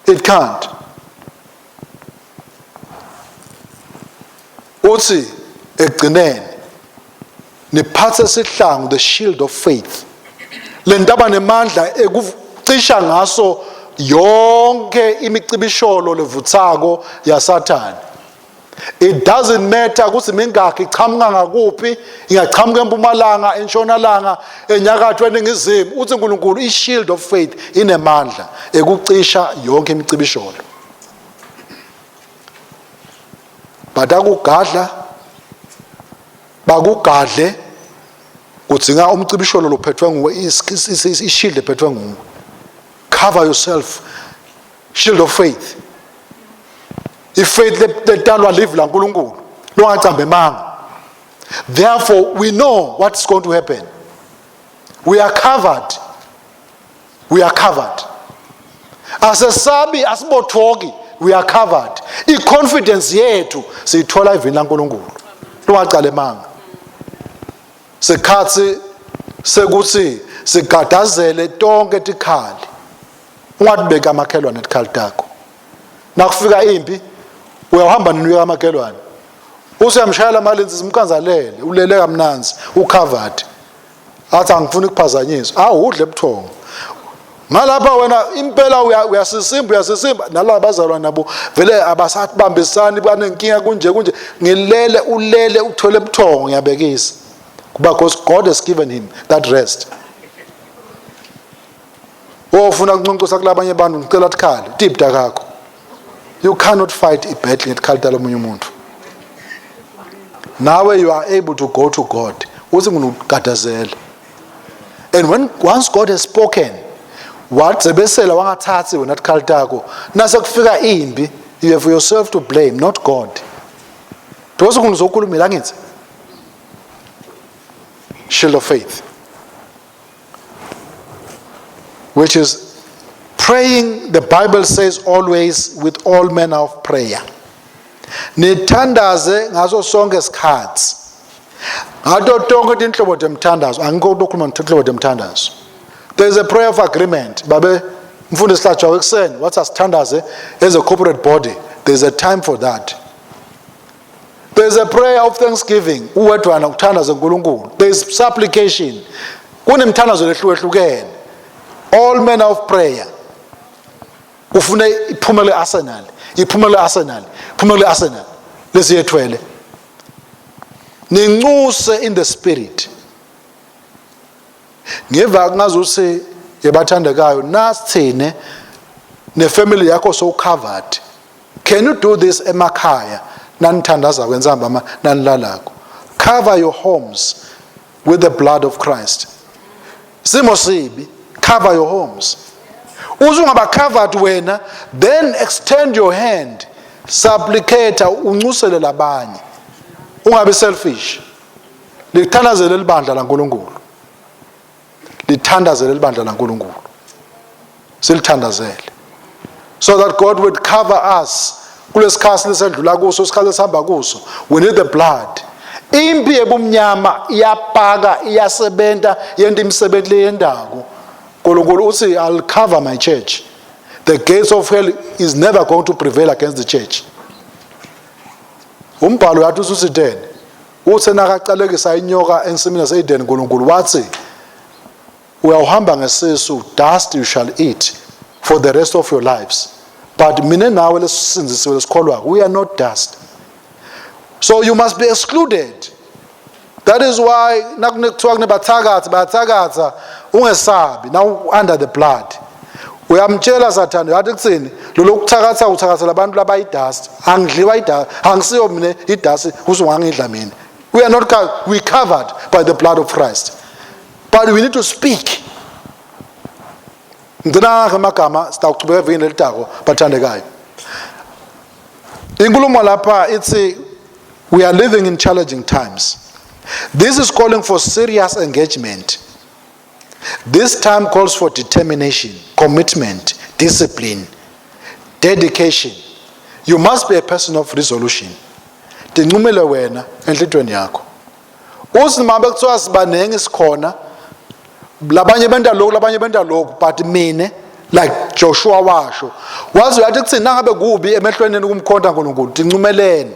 Speaker 1: It can't. Uthi egcineni niphathe isihlangu, the shield of faith. Lendaba nemandla ekucisha ngaso yonke imicibisholo levutsako yaSathane. It doesn't matter ukuthi mingaki ichamuka ngakuphi, ingachamuka empumalanga, entshonalanga, enyakatho, eningizimu. Uthi uNkulunkulu i-shield of faith inemandla ekucisha yonke imicibisholo. Batakugadla bakugadle kudzinga umcibisholo lophethwe nguwe, i-shield ephethwe nguwe. Cover yourself, shield of faith. Ifaith letalwa live la uNkulunkulu longacambe manga. Therefore we know what's going to happen. We are covered. We are covered. Asesabi asibothoki, we are covered. I-confidence yethu siyithola evini la uNkulunkulu longacale manga. Sekhathi sekuthi sigadazele tonke tikhali. Ungatibeka amakhelwane etikhali takho. Nakufika impi uyahamba ninuka amakhelwane. Usuyamshayela amalenzi simkanzalele, ulele kamnanzi, ucovered. Athi angifuni ukuphazanyiswa. Udle ebuthongo. Ngalapha wena impela uyasisimba nalabo bazalwa nabo vele abasabambisani banenkinga kunje ngilele ulele uthole ebuthongo ngiyabekisa. Because God has given him that rest. Ufuna ukuncuncisa kulabanye abantu ngicela tikhali tipta kakho. You cannot fight a battle ngetikhalita lomunye umuntu. Now you are able to go to God. Uthi nginugadazela. And once God has spoken, what zebesela wangathathi wena tikhalita yakho, nase kufika imbi, you have yourself to blame, not God. Doze kungizokhulumela ngithi. shield of faith, which is praying, the Bible says, always with all manner of prayer. Nithandaze ngaso sonke isikhathi. Ngato tonke tinhlobo temthandazo, angikho ukukhuluma ngenhlobo temthandazo. There is a prayer of agreement. Babe mfundisi Hlatshawo ekuseni wathi asithandaze as a corporate body. There is a time for that. There is a prayer of thanksgiving. Uwedwana ukuthandaza uNkulunkulu. There is supplication. Kunemthandazo ehlukehlukene. All manner of prayer. Ufune iphumele arsenal. Iphumele arsenal. Iphumele arsenal. Lesiyethwele. Nincuse in the spirit. Ngeva ngazuthi yabathandekayo nasithine nefamily yakho so covered. Can you do this emakhaya? Nanithandaza kwenzamba nanilalako. Cover your homes with the blood of Christ. Simo sibi, cover your homes. Uzungaba covered wena, then extend your hand, supplicate uncusele labanye. Ungabe selfish. Lithandazele libandla laNkulunkulu. Lithandazele libandla laNkulunkulu. Silithandazele. So that God would cover us. Kulesikhathi lesedlula kuso, isikhathi esihamba kuso. We need the blood. Impi ebumnyama iyapaka, iyasebenta, yenta imisebenzi leyendako. Nkulunkulu uthi, I'll cover my church. The gates of hell is never going to prevail against the church. Umbhalo yathi uSideni uthi nakaqalekisa inyoka ensimini yaseEden uNkulunkulu wathi uyahamba ngesisu, dust you shall eat for the rest of your lives. But mina nawe lesisinzisiwe lesikholwa, we are not dust. So you must be excluded. That is why nakuthiwa kunebathakatha ungesabi, now under the blood. Uyamtshela Sathane yathi kuthini lo kuthakatha uthakathela abantu labayidust, angidliwa idust, angisiyo mina idust usungangidla mina. We are not covered, we covered by the blood of Christ. But we need to speak. Ndina ngamagama sitaqhubeka evini letako bathandekayo. Inkulumo lapha ithi we are living in challenging times. This is calling for serious engagement. This time calls for determination, commitment, discipline, dedication. You must be a person of resolution. Tinqumele wena enhlitweni yakho. Usimama bekuthiwa sibanenge sikhona. Labanye benda lokhu, but mine like Joshua washo. Wazi uyathi kuthi nangabe kubi emehlweni kumkhonta uNkulunkulu, tinqumelene.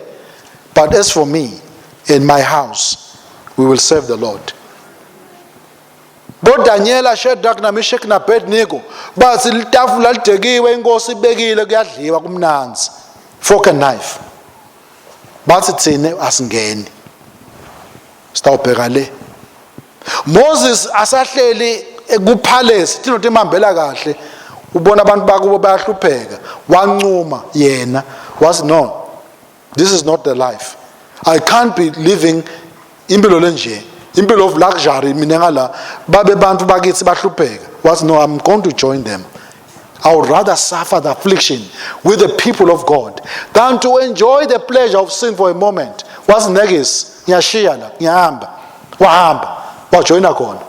Speaker 1: But as for me and my house, we will serve the Lord. Bo Daniela, Shadrach, Meshach na Abednego bathi litafula lidekiwe inkosi ibekile kuyadliwa kumnanzi, fork and knife. Bathi thine asingeni. Sitawubheka le. Moses asahleli kupalace thina timambela kahle, ubona abantu bakubo bayahlupheka, wancuma yena was no, this is not the life. I can't be living impilo lenje, impilo of luxury mina ngala babe bantu bakithi bahlupheka. Was no, I'm going to join them. I would rather suffer the affliction with the people of God than to enjoy the pleasure of sin for a moment. Was negis ngiyashiya la ngiyahamba wahamba wajoyina khona.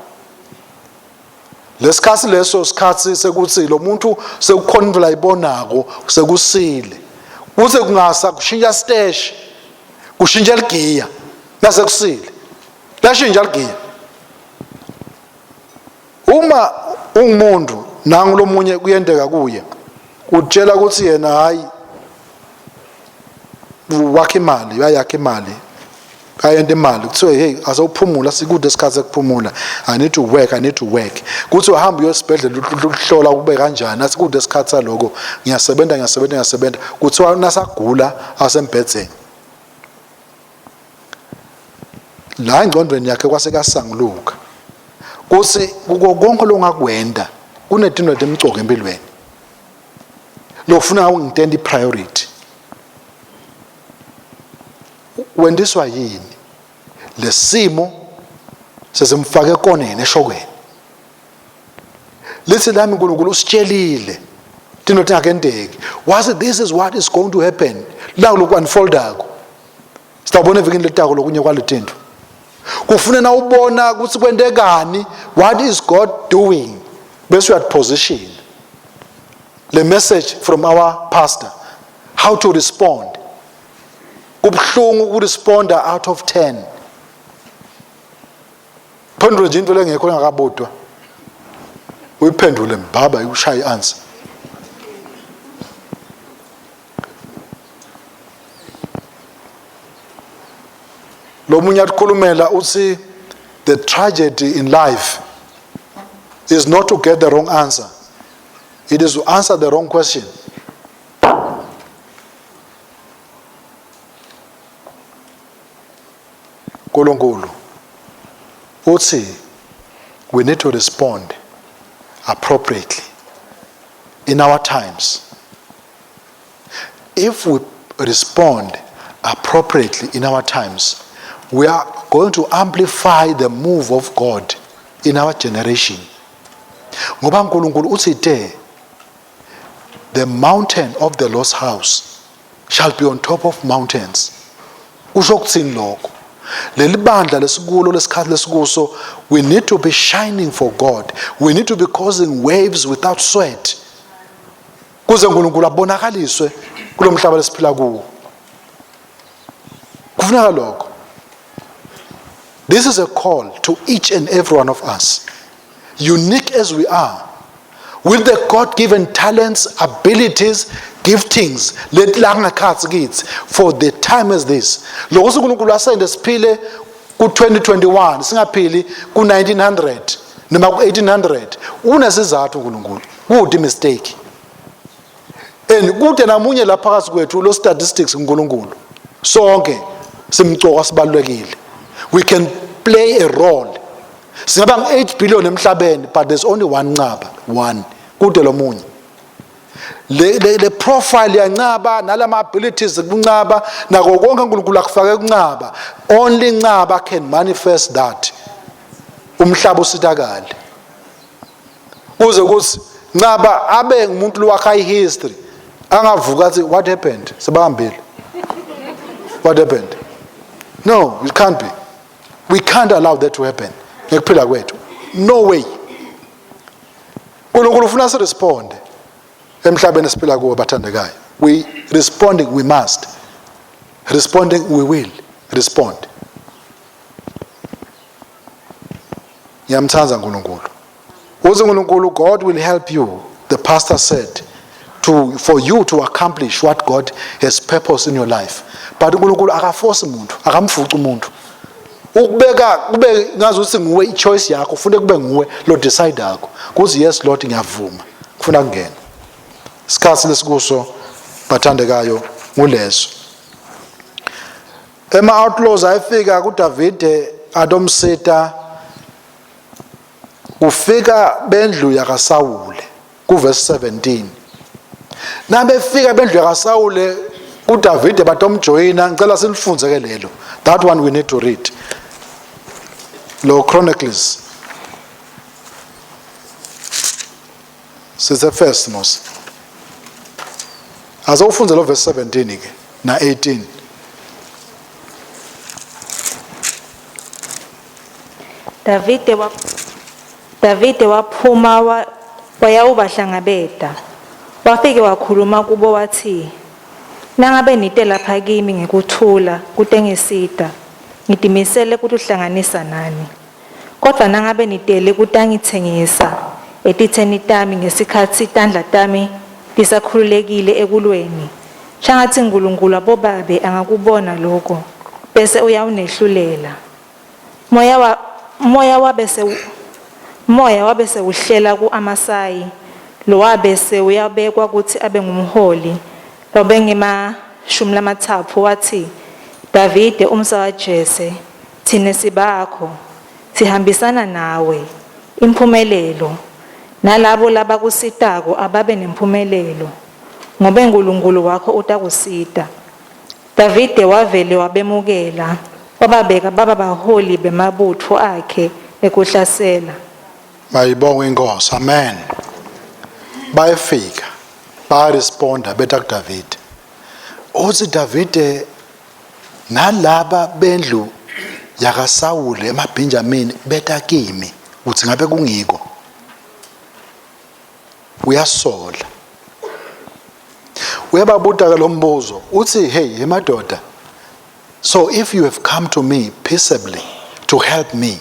Speaker 1: Lesikhathi leso sikhathi sekuthi lo muntu sekukhonvela ibonako sekusile. Kuse kungasa kushintsha stage, kushintsha ligiya nase kusile. Lashintsha ligiya. Uma ungumuntu nangu lomunye kuyendeka kuye, utshela ukuthi yena hayi wakhe imali, uyayakha imali. Ayende imali kuthiwe hey asawuphumula sikude isikhathi sekuphumula, I need to work kuthi uhamba uyosibhedlela ukuhlola kube kanjani, asikude isikhathi saloko ngiyasebenza kuthiwa nasagula asembhedzeni. La ingqondweni yakhe kwasekasanguluka kuthi konke longakwenda kunetinto temgcoka empilweni lokufuna ngintenda ipriority. Wendiswa yini lesimo sesimfake ekoneni eshokweni, lithi lami uNkulunkulu usitshelile into engakendeki. Was this is what is going to happen la loku unfoldako. Sitawubona evikini letako lokunye kwaletinto Kufuneka ubona ukuthi kwendekani, what is God doing? Bese uyat position. The message from our pastor, how to respond. Kubhlungu ukuresponda out of 10. Phendula nje into lengekho engakabodwa. Uyiphendule mbaba ushaya i-answer. Lo munye akhulumela uthi the tragedy in life is not to get the wrong answer. It is to answer the wrong question. Nkulunkulu uthi we need to respond appropriately in our times. If we respond appropriately in our times, we are going to amplify the move of God in our generation. Ngoba uNkulunkulu uthi the mountain of the Lord's house shall be on top of mountains. Kusho ukuthini lokho? Leli bandla lesikulo lesikhathi lesikuso, we need to be shining for God. We need to be causing waves without sweat. Kuze uNkulunkulu abonakaliswe kulomhlaba lesiphila kuwo. Kufuneka lokho. This is a call to each and every one of us, unique as we are, with the God-given talents, abilities, giftings, for the time as this. Lokho uNkulunkulu asende siphile ku-2021, singaphili ku-1900 noma ku-1800. Unesizathu uNkulunkulu. Kude mistake. And kude namunye lapha phakathi kwethu lo statistics uNkulunkulu. Sonke simcoka sibalulekile. We can play a role. Singaba 8 billion emhlabeni, but there's only one ncaba, one. Kude lo munye. Le profile yancaba nalama abilities kuncaba nako konke uNkulunkulu akufake kuncaba. Only ncaba can manifest that. Umhlaba usitakale. Kuze kuthi ncaba abe ngumuntu lowakha history. Angavuka athi what happened? Sebahambile. What happened? No, it can't be. We can't allow that to happen. Ngekuphila kwethu. No way. uNkulunkulu ufuna siresponde emhlabeni esiphila kuwo bathandekayo. We responding, we must. Responding, we will respond. Ngiyamthanza uNkulunkulu. Uze uNkulunkulu, God will help you, the pastor said, for you to accomplish what God has purpose in your life. But uNkulunkulu akaforce umuntu, akamfuca umuntu. Ukubeka kube ngazuthi nguwe ichoice yakho, ufune kube nguwe lo decide yakho. Kuthi yes Lord ngiyavuma. Kufuna kungena. Isikhathi lesikuso bathandekayo ngulezo. Ema outlaws ayifika kuDavide adomseta ufika bendlu yakaSawule kuverse 17. Nabefika bendlu yakaSawule kuDavide batomjoyina, ngicela silifunze ke lelo. That one we need to read. Lo Chronicles. Size first mos. Azawufunza lo verse 17 ke na 18.
Speaker 2: Davide waphuma wayawubahlangabeda. Wafike wakhuluma kubo wathi, nangabe nite lapha kimi ngikuthula kutengisida, ngidimisele ukuthi uhlanganisa nani. Kodwa nangabe nitele kutangithengisa etitheni tami ngesikhathi tandla tami lisakhululekile ekulweni. Shangathi uNkulunkulu abobabe angakubona lokho bese uyawunehlulela. Moya wabese uhlela kuAmasayi, lo wabese uyabekwa ukuthi abe ngumholi. Lobe ngemashumi lamathathu wathi, Davide umsa waJese, thine sibakho, sihambisana nawe, impumelelo, nalabo labakusitako ababe nempumelelo, ngobe uNkulunkulu wakho utakusita. Davide wavele wabemukela, wababeka baba baholi bemabutho akhe ekuhlasela.
Speaker 1: Mayibonge inkosi. Amen. Bayafika baresponda beta kuDavide. Uthi Davide nalaba bendlu yaka Sawule emaBenjamin beta kimi uthi ngabe kungiko uyasola uyababuta ke lo mbuzo uthi hey emadoda, so if you have come to me peaceably to help me,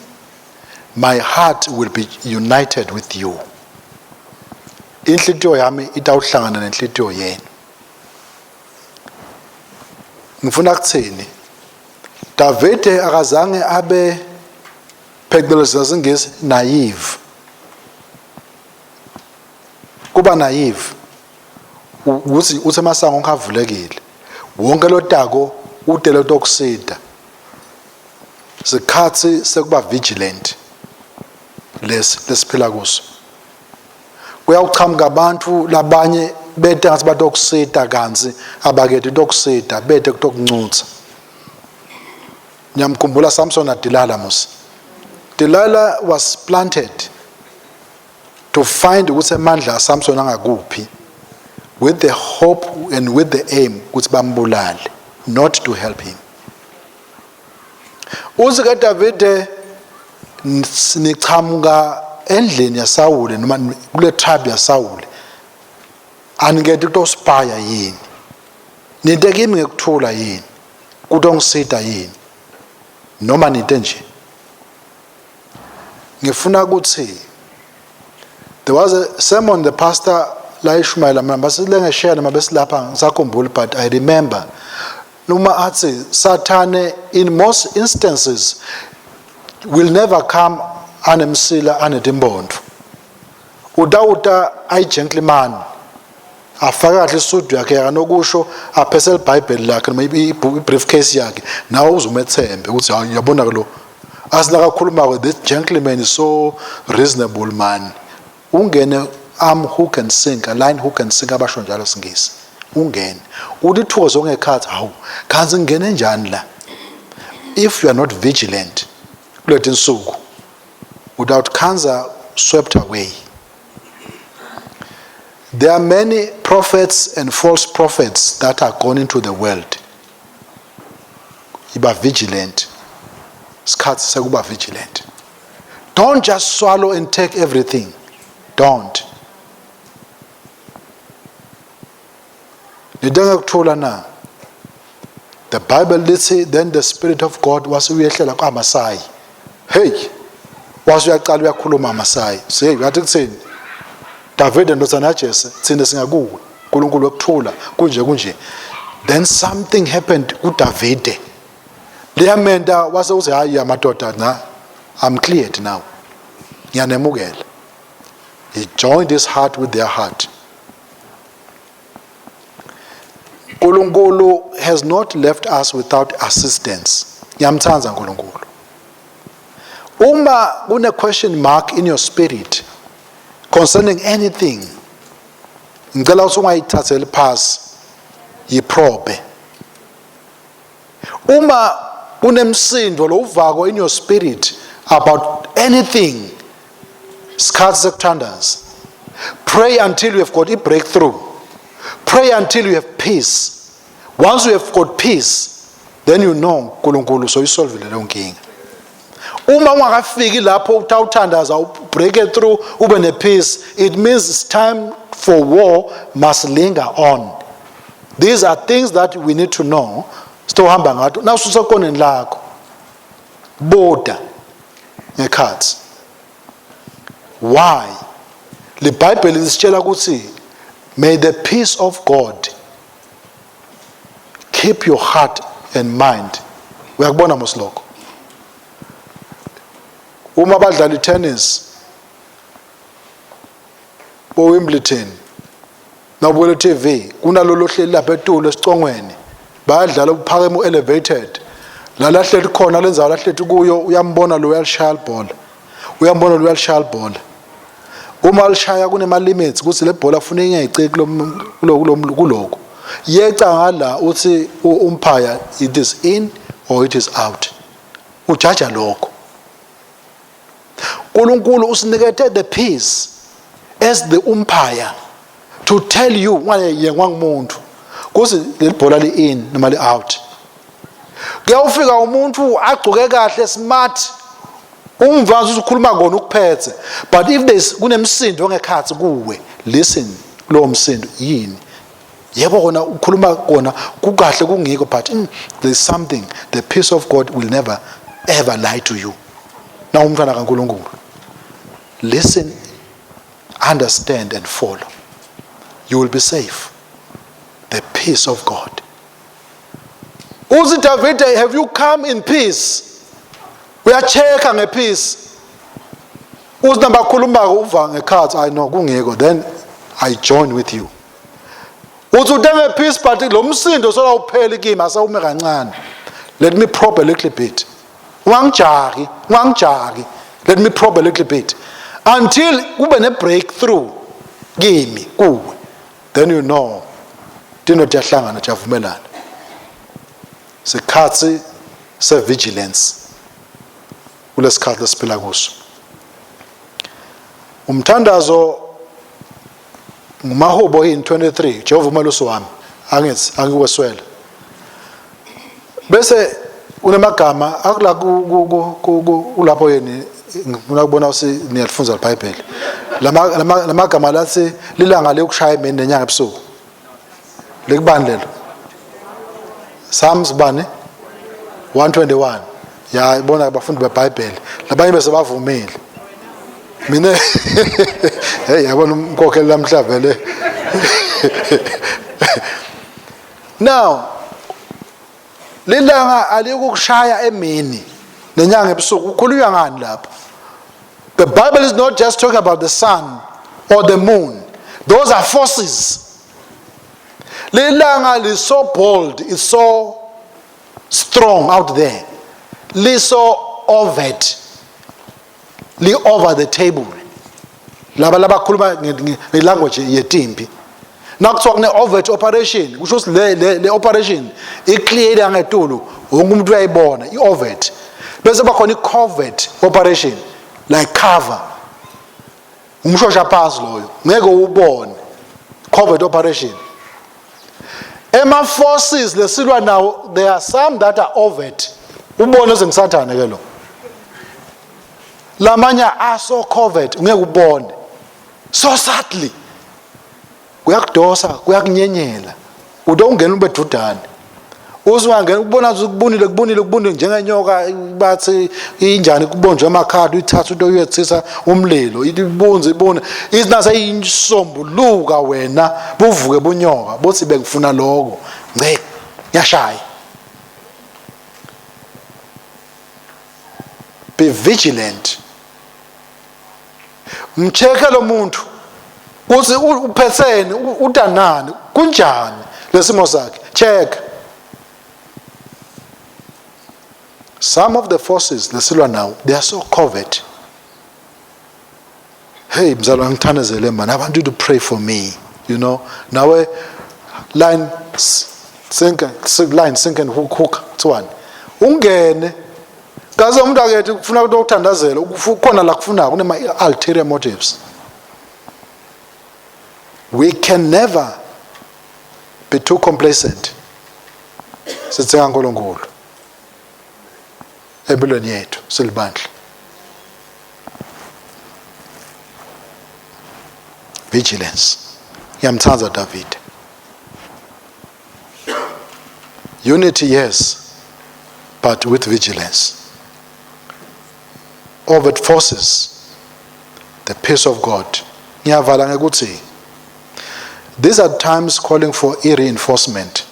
Speaker 1: my heart will be united with you. Inhlitiyo yami itawuhlangana nenhlitiyo yenu. Ngifuna kuthini? David akazange abe phecelezi ngesiNgisi naive. Kuba naive uthi emasango ngavulekile. Wonke lo tako utele tokusida. Sikhathi sekuba vigilant. Lesiphila kuso. Kuyawuchamuka abantu labanye bete ngathi batokusida kanzi abakete tokusida bete kutokuncutha. Nyamkhumbula Samson na Delilah mos. Delilah was planted to find ukuthi amandla Samson angakuphi, with the hope and with the aim ukuthi bambulale, not to help him. Uze ka David nichamuka endleni ya Sawule noma kule tribe ya Sawule, aningeke utospaya yini, ninte kimi ngekuthula yini, kutongisida yini, noma ninte nje. Ngifuna ukuthi there was a sermon the pastor la ishumayela mina basilenge share noma besilapha ngisakhumbula, but I remember noma athi Sathane in most instances will never come anemsila anetimbondo. Udawuta ay gentleman afaka kahle isudu yakhe yakanokusho aphesela iBhayibheli lakhe noma ibriefcase yakhe nawe uzumethembe ukuthi hayi yabona ke lo asina kakhuluma with this gentleman is so reasonable man. Ungene who can sing, a line who can sing abasho njalo singisi. Ungene uthi thokozo ongekhathi hawu kanzi ngene njani la. If you are not vigilant kulethi insuku, without cancer swept away. There are many prophets and false prophets that are gone into the world. Iba vigilant. Skhathi sekuba vigilant. Don't just swallow and take everything. Don't. Nidanga kuthula na. The Bible says then the Spirit of God was uyehlela kwaMasayi. Hey, was uyaqala uyakhuluma aMasayi. Say ngathi kuthini? David ndodana kaJese thina singakuwe. uNkulunkulu wekuthula kunje kunje. Then something happened kuDavid. Liyamenda wase uthi hayi amadoda na, I'm cleared now. Ngiyanemukela. He joined his heart with their heart. uNkulunkulu has not left us without assistance. Ngiyamthanza uNkulunkulu. Uma kune question mark in your spirit concerning anything, ngicela ukuthi ungayithatheli phasi, yiprobe. Uma unemsindo lo uvako in your spirit about anything, skhathi sekuthandaza. Pray until you have got a breakthrough. Pray until you have peace. Once you have got peace, then you know uNkulunkulu so isolvile le nkinga. Uma ungakafiki lapho utawuthandaza break it through ube ne peace, it means it's time for war must linger on. These are things that we need to know. Sitohamba ngato nawususekoneni lakho boda ngekhathi. Why? The Bible lisitshela ukuthi may the peace of God keep your heart and mind. Uyakubona mosloko. Uma badlala tennis bo Wimbledon nawubona TV kunalolo hleli lapha etulo esicongweni bayadlala uphakeme elevated la lahleli khona lenza lahleti kuyo uyambona lo uyalishaya ibhola uyambona lo uyalishaya ibhola uma alishaya kunema limits ukuthi le bhola ufuna ingayiceki kuloko yeca ngala uthi umpire it is in or it is out ujaja lokho. uNkulunkulu usinikete the peace as the umpire to tell you why yengumuntu kuthi le bhola li in noma li out. kuyawufika umuntu agcoke kahle smart umvazi ukhuluma kona ukuphethe, but if there's kunemsindo ongekhathi kuwe, listen lo msindo yini. Yebo kona ukhuluma kona kukahle kungiko, but there's something, the peace of God will never ever lie to you. Now umntwana kaNkulunkulu, listen, understand and follow. You will be safe. The peace of God. Uzi David, have you come in peace? We are checking a peace. Uzi namba khuluma uva ngekhathi, I know kungiko, then I join with you. Uthi udeme peace, but lo msindo sola uphele kimi asawume kancane. Let me probe a little bit. Ungangijaki. Let me probe a little bit until kube ne breakthrough kimi kuwe. Then you know dino jahlangana javumelana. Sikhathi se vigilance. Kulesikhathi lesiphila kuso. Umthandazo ngumahubo in 23 Jehova umelusi wami angithi angikweswela. Bese unemagama akula kulapho yini ngifuna ukubona usi niyalifunza iBhayibheli. Lamagama lathi lilanga lekushaya imini nenyanga ebusuku. Lekubani lelo? Psalms bani 121. Ya ibona abafundi beBhayibheli. Labanye bese bavumile. Mina hey yabona umkhokheli lamhla vele. Now lilanga alikushaya emini nenyanga ebusuku ukhulunywa ngani lapha? The Bible is not just talking about the sun or the moon. Those are forces. Lilanga is so bold, it's so strong out there. Li so overt. Li over the table. Laba khuluma ngelanguage yetimpi. Nakuthiwa kune overt operation, kusho ukuthi le operation iclear yangetulu wonke umuntu uyayibona iovert. Bese bakhona icovert operation like cover. Umshosha phansi loyo ngeke ubone. Covert operation. Ema forces lesilwa now, there are some that are overt. Ubone sengisathane ke lo. Lamanya are so covert ngeke ubone. So subtly. Kuyakudosa, kuyakunyenyela. Udongena ubedudane. Uzwangena ukubona ukubonile njengenyoka bathi injani kubonjwe amakhadi uyithatha into uyethisa umlilo ibone izinase insombuluka wena buvuke bunyoka bothi bekufuna lokho ngeke ngiyashaya. Be vigilant. Mcheke lo muntu uthi uphethene utanani kunjani lesimo sakhe. Check. Some of the forces lesilwa now, they are so covert. Hey mzalo ngithandazele man, I want you to pray for me, you know. Nawe line sink and hook one. Ungene kaze umuntu akethi ufuna ukuthandazela ukhona la kufuna kunema ulterior motives. We can never be too complacent. Sithenga uNkulunkulu empilweni yethu silibandla. Vigilance. Yamthanza David. Unity, yes, but with vigilance. Overt forces, the peace of God. Ngiyavala ngekuthi these are times calling for reinforcement,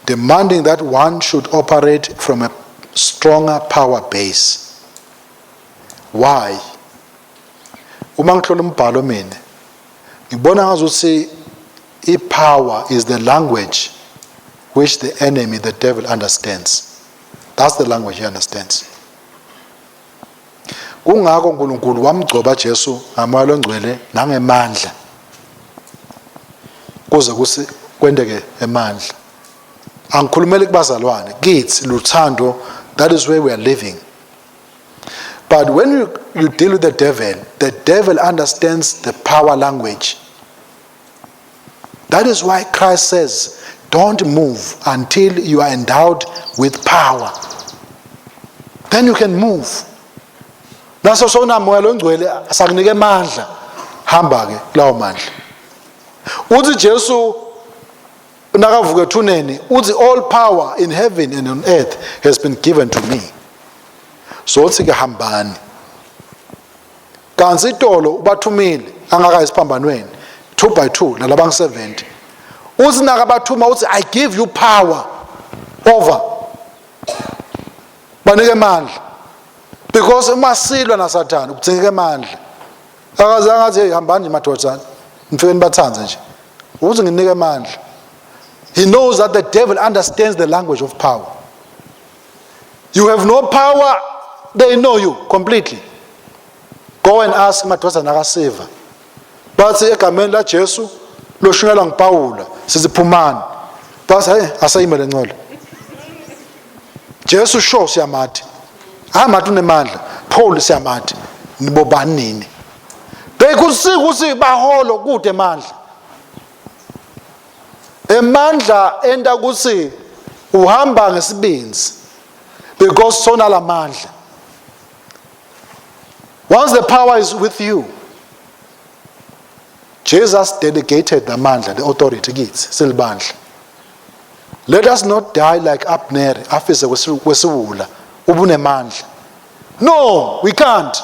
Speaker 1: demanding that one should operate from a stronger power base. Why? Uma ngihlola umbhalo mina ngibona ngazuthi power is the language which the enemy, the devil, understands. That's the language he understands. Kungako uNkulunkulu wamgcoba Jesu ngamoya ongcwele nangemandla kuze kwendeke emandla. Angikhulumeli kubazalwane kithi luthando, that is where we are living. But when you deal with the devil understands the power language. That is why Christ says, don't move until you are endowed with power. Then you can move. Naso sona moya lo ngcwele asakunike amandla. Hamba ke lawo mandla. Uthi Jesu nakavuka ethuneni, uthi all power in heaven and on earth has been given to me. So uthi ke hambani. Kansi itolo ubathumile angaka isiphambanweni 2 by 2 nalabang 70. Uthi nakabathuma uthi I give you power over. Banike amandla. Because umasilwa na Satan ukuthenga amandla. Akazange athi hambani madoda nifike nibathanze nje. Uthi nginike amandla. He knows that the devil understands the language of power. You have no power, they know you completely. Go and ask madoda nakasiva. Bathi egameni la Jesu lo shunyelwa nguPawula siziphumani. Bathi hey asayimele ngcolo. Jesu sho siyamathi. Amathi unemandla. Paul siyamathi. Nibobani nini? They could see ukuthi baholo kude emandla. Emandla enda ukuthi uhamba ngesibinzi because sona la mandla. Once the power is with you, Jesus dedicated the mandla, the authority kithi silibandla. Let us not die like Abner afise kwesiwula ubunemandla. No, we can't.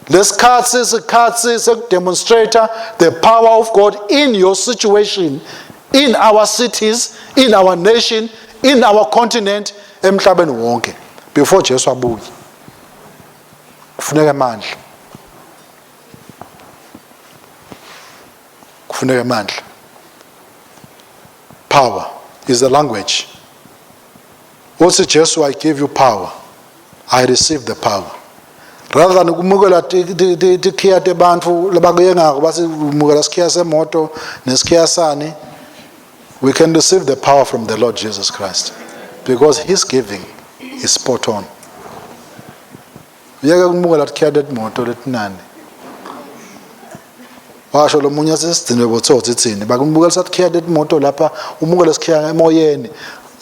Speaker 1: Let's demonstrate the power of God in your situation, in our cities, in our nation, in our continent, emhlabeni wonke. Before Jesu abuye. Kufuneka amandla. Kufuneka amandla. Power is the language. Also Jesu, I give you power. I receive the power. Rather than kumukela tikhiya tebantu labakuyengako basi umukela sikhiya semoto nesikhiya sani, we can receive the power from the Lord Jesus Christ because his giving is spot on. Yeke kumukela tikhiya temoto letinani. Washo lo munye sesidinwe botsotsi tsini bakumukela satikhiya temoto lapha umukela sikhiya emoyeni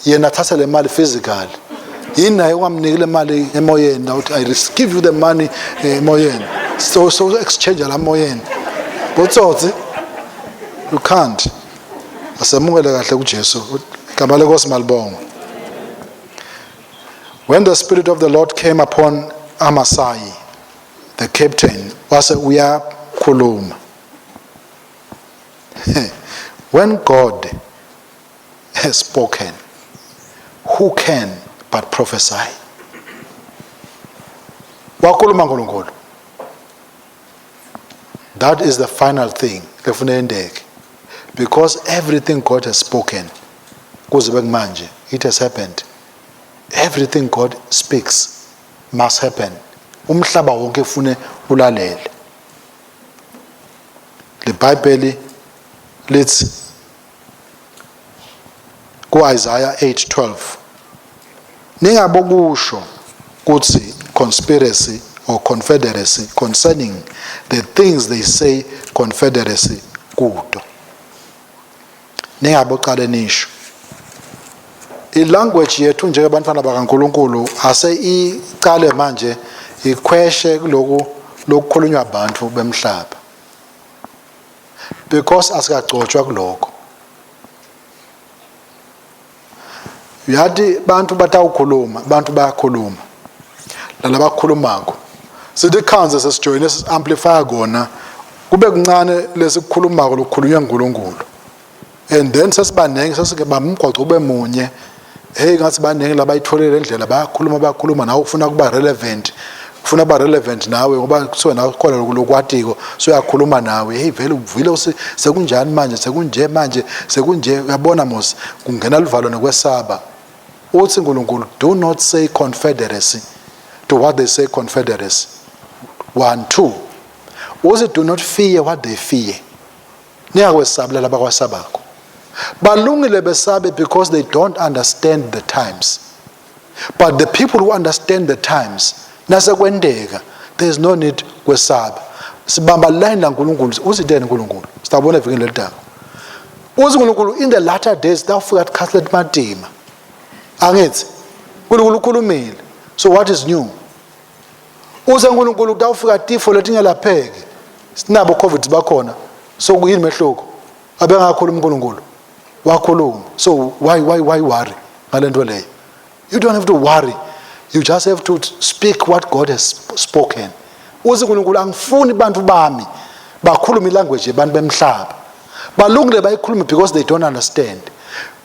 Speaker 1: yena thatha le mali physical. Yini ungamnikile imali emoyeni uthi I give you the money emoyeni so exchange la emoyeni botsotsi you can't asemukele kahle kuJesu igama lenkosi malibonga. When the spirit of the Lord came upon Amasai the captain wase uyakhuluma. When God has spoken, who can but prophesy? Wakhuluma uNkulunkulu. That is the final thing because everything God has spoken kuze bekumanje it has happened. Everything God speaks must happen. Umhlaba wonke ufune ulalele. The Bible lithi ku-Isaiah 8:12 ningabokusho kuthi conspiracy or confederacy concerning the things they say confederacy kudo. Ningaboqale nisho ilanguage yethu njengebantwana bakaNkulunkulu ase iqale manje ikhweshe lokukhulunywa abantu bemhlaba because asikagcotshwa kuloko. Yathi bantu batawukhuluma, bantu bayakhuluma. Lalabakhulumako. Sithi khanze sesijoyine amplifier kona kube kuncane lesikukhulumako lokukhulunywa nguNkulunkulu. And then sesibanenge sesike bamgqoqo ube munye. Hey ngathi banenge labayitholele indlela bayakhuluma nawe ufuna kuba relevant. Ufuna kuba relevant nawe ngoba kuthiwa nawe khona lokwatiko so uyakhuluma nawe. Hey vele uvile sekunjani manje sekunje manje sekunje uyabona mos kungena livalo nokwesaba. Uthi uNkulunkulu do not say confederacy to what they say confederacy. 1 2. Also do not fear what they fear. Niyakwesabela labakwasabako. Balungile besabe because they don't understand the times. But the people who understand the times nasekwendeka there is no need kwesaba. Sibamba line la uNkulunkulu usitheni uNkulunkulu. Sitabona evini lelitaba. uthi uNkulunkulu in the latter days dawufika athi matima angithi uNkulunkulu ukhulumile. So what is new? Uze uNkulunkulu dawufika tifo letingelapheki sinabo covid bakhona. So kuyini mehluko? Abengakhuluma uNkulunkulu wakhuluma. So why worry ngalento leyo? You don't have to worry. You just have to speak what God has spoken. Uze uNkulunkulu angifuni bantu bami bakhuluma ilanguage yabantu bemhlaba. Balungile bayikhuluma because they don't understand.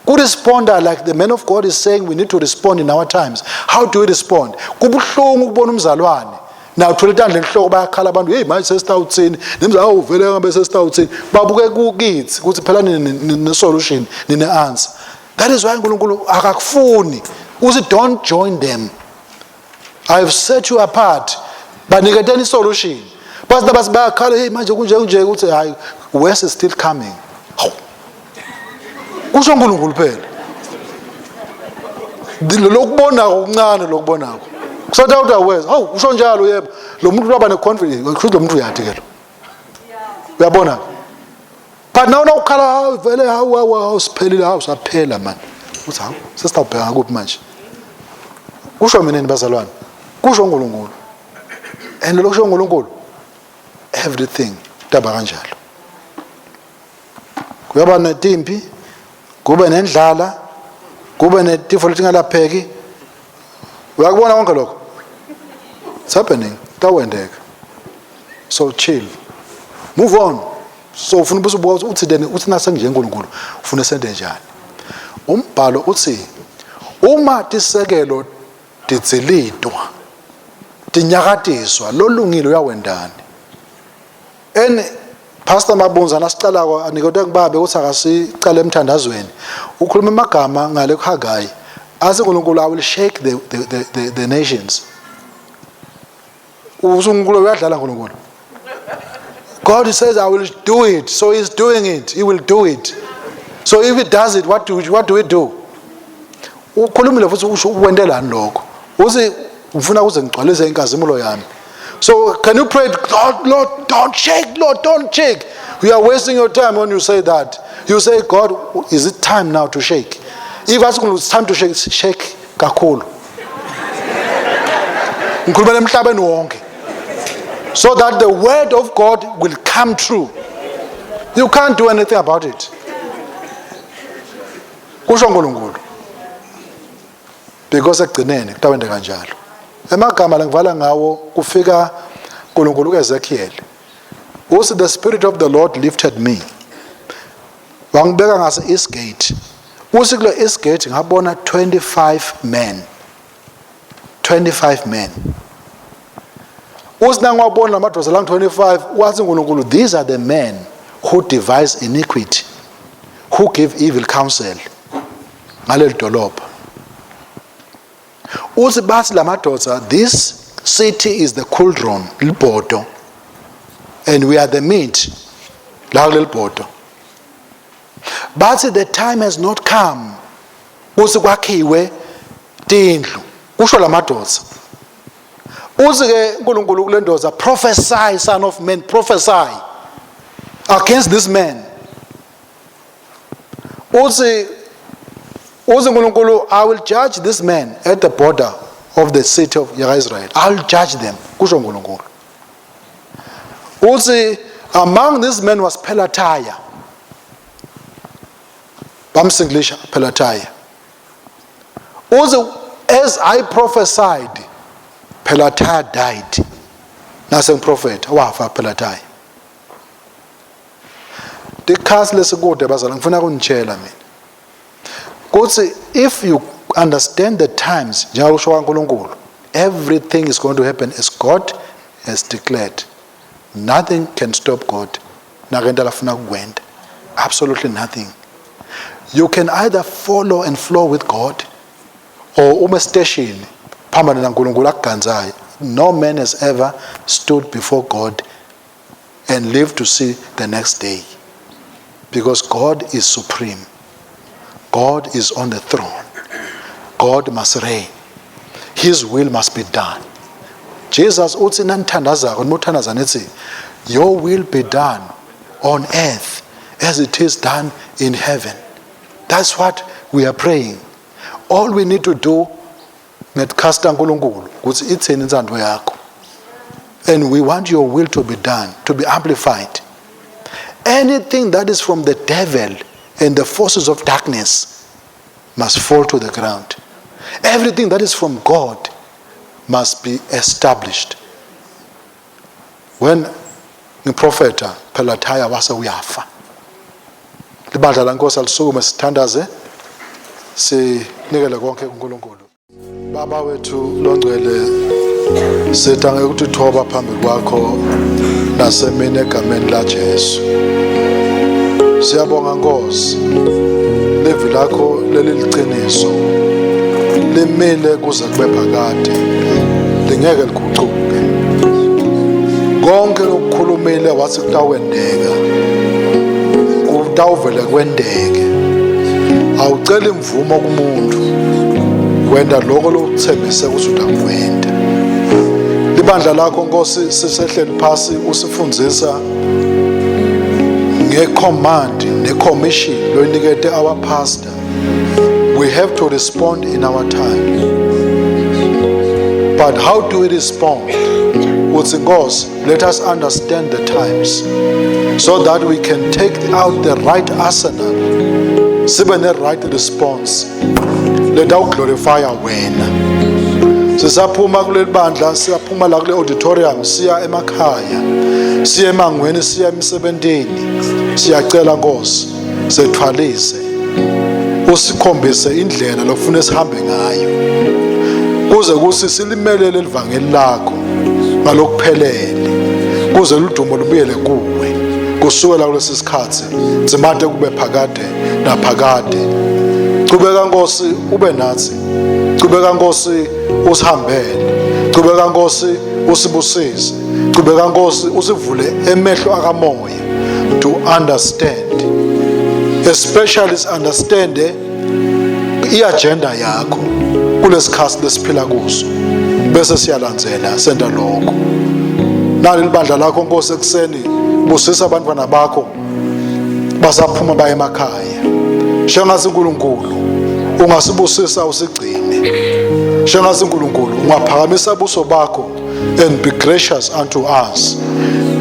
Speaker 1: Kuresponder like the man of God is saying we need to respond in our times. How do we respond? Kubuhlungu ukubona umzalwane. Now uthola intandla enhloko bayakhala abantu hey manje sesitawuthini nemza awu vele ngambe sesitawuthini babuke kukithi ukuthi phela ne solution nine answer. That is why uNkulunkulu akakufuni uthi don't join them. I have set you apart. Baniketeni solution. But the bayakhala hey manje kunje ukuthi hayi West is still coming. Kusho uNkulunkulu phela. Lokubona okuncane lokubonako. Kusathi out of West. Hawu usho njalo yebo. Lo muntu waba ne confidence. Kusho lo muntu uyathi ke lo. Uyabona? But now ukhala vele hawu siphelile hawu saphela man. Uthi hawu sesitawubheka kuphi manje? Kusho mina nibazalwane. Kusho uNkulunkulu. And lokusho uNkulunkulu everything taba kanjalo. Kuyaba netimpi, kube nendlala, kube netifo letingalapheki. Uyakubona konke lokho? It's happening. Tawendeka. So chill. Move on. So ufuna ubuza uthi then uthi nase nje uNkulunkulu ufuna sende njani? Umbhalo uthi uma tisekelo titsilitwa tinyakatiswa lolungile uyawendani. Pastor Mabunza nasicala anikode kubabe ukuthi akasicala emthandazweni ukhuluma amagama ngale kuHagai athi uNkulunkulu I will shake the nations. uNkulunkulu uyadlala uNkulunkulu. God says I will do it, so he's doing it. He will do it. So if he does it, what do we do? Ukhulumile futhi usho ukwendelani lokho. Uthi ufuna ukuze ngigcwalise inkazimulo yami. So can you pray, Lord, don't shake, Lord, don't shake. You are wasting your time when you say that. You say, God, is it time now to shake? If it's time to shake, shake kakhulu. Ngikhulumela emhlabeni wonke. So that the word of God will come true. You can't do anything about it. Kusho uNkulunkulu. Because ekugcineni kutawende kanjalo. Emagama la ngivala ngawo kufika uNkulunkulu kuEzekiel. Uthi the spirit of the Lord lifted me. Wangibeka ngase east gate. Uthi kulo east gate ngabona 25 men. 25 men. Uthi nangwabona lamadoda lang 25 wathi uNkulunkulu these are the men who devise iniquity, who give evil counsel. Ngaleli dolobha. Uthi bathi lamadoda this city is the cauldron libhodo and we are the meat la kuleli bhodo. Bathi the time has not come uthi kwakhiwe tindlu kusho lamadoda. Uthi ke uNkulunkulu kulendoda prophesy son of man prophesy against this man. Uthi uNkulunkulu I will judge this man at the border of the city of Israel. I will judge them. Kusho uNkulunkulu. Uthi among these men was Pelatiah. Bamsinglisha Pelatiah. Uthi as I prophesied Pelatiah died. Naseng prophet wafa Pelatiah. Dikhasi lesikude bazala ngifuna kunitshela mina. Kuthi if you understand the times njengoba usho kaNkulunkulu everything is going to happen as God has declared. Nothing can stop God. Nakento lafuna kukwenda. Absolutely nothing. You can either follow and flow with God or station phambana naNkulunkulu akuganzayo. No man has ever stood before God and lived to see the next day. Because God is supreme. God is on the throne. God must reign. His will must be done. Jesus uthi nanithandazako nimuthandazana ethi your will be done on earth as it is done in heaven. That's what we are praying. All we need to do ngekukhasta uNkulunkulu ukuthi ithini inzando yakho. And we want your will to be done, to be amplified. Anything that is from the devil and the forces of darkness must fall to the ground. Everything that is from God must be established. When ngiprofeta phela thaya wase uyafa. Libandla laNkosi alisukume sithandaze sinikele konke kuNkulunkulu. Baba wethu longcwele sithange ukuthi thoba phambi kwakho nasemini egameni laJesu. Siyabonga Nkosi levi lakho leli liqiniso limile kuze kube phakade lingeke liguquke. Konke okukhulumile wathi kutawendeka kutawuvele kwendeke. Awucela imvumo kumuntu wenda lokho lokuthembise ukuthi utakwenda. Libandla lakho Nkosi sisehleli phasi usifundzisa ngecommand necommission loyinikete our pastor. We have to respond in our time. But how do we respond? Uthi Nkosi, let us understand the times so that we can take out the right arsenal. Sibe ne right response. Let us glorify wena. Sisaphuma kuleli bandla, siyaphuma la kule auditorium, siya emakhaya, siya emangweni, siya emsebentini. Siyacela Nkosi, sethwalise. Usikhombise indlela lokufuna sihambe ngayo. Kuze kusi silimelele livangeli lakho ngalokuphelele. Kuze ludumo lubuyele kuwe. Kusukela kulesi sikhathi, simade kube phakade naphakade. Qhubeka Nkosi ube nathi. Qhubeka Nkosi usihambele. Qhubeka Nkosi usibusise. Qhubeka Nkosi usivule emehlo akamoya to understand. Especially understand i-agenda yakho kulesikhathi lesiphila kuso. Bese siyalandzela senta lokho. Nali libandla lakho Nkosi ekseni busisa abantwana bakho basaphuma baye emakhaya. Shengazi uNkulunkulu ungasibusisa usigcine. Shengazi uNkulunkulu ungaphakamisa ubuso bakho and be gracious unto us.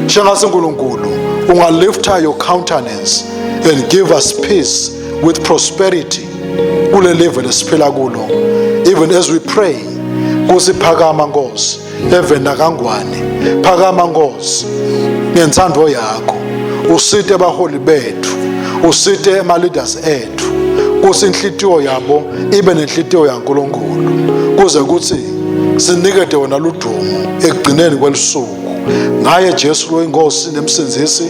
Speaker 1: Shengazi uNkulunkulu ungalifta your countenance and give us peace with prosperity kule level esiphila kulo. Even as we pray kusiphakama Nkosi evena kangwane. Phakama Nkosi ngentsando yakho. Usite abaholi bethu, usite ema leaders ethu. Kusi inhlitiyo yabo ibe nenhlitiyo yaNkulunkulu. Kuze kuthi sinikede wona ludumo ekugcineni kwelisuku. Ngaye Jesu lo iNkosi nemsindisi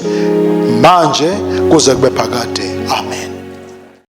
Speaker 1: manje kuze kube phakade. Amen.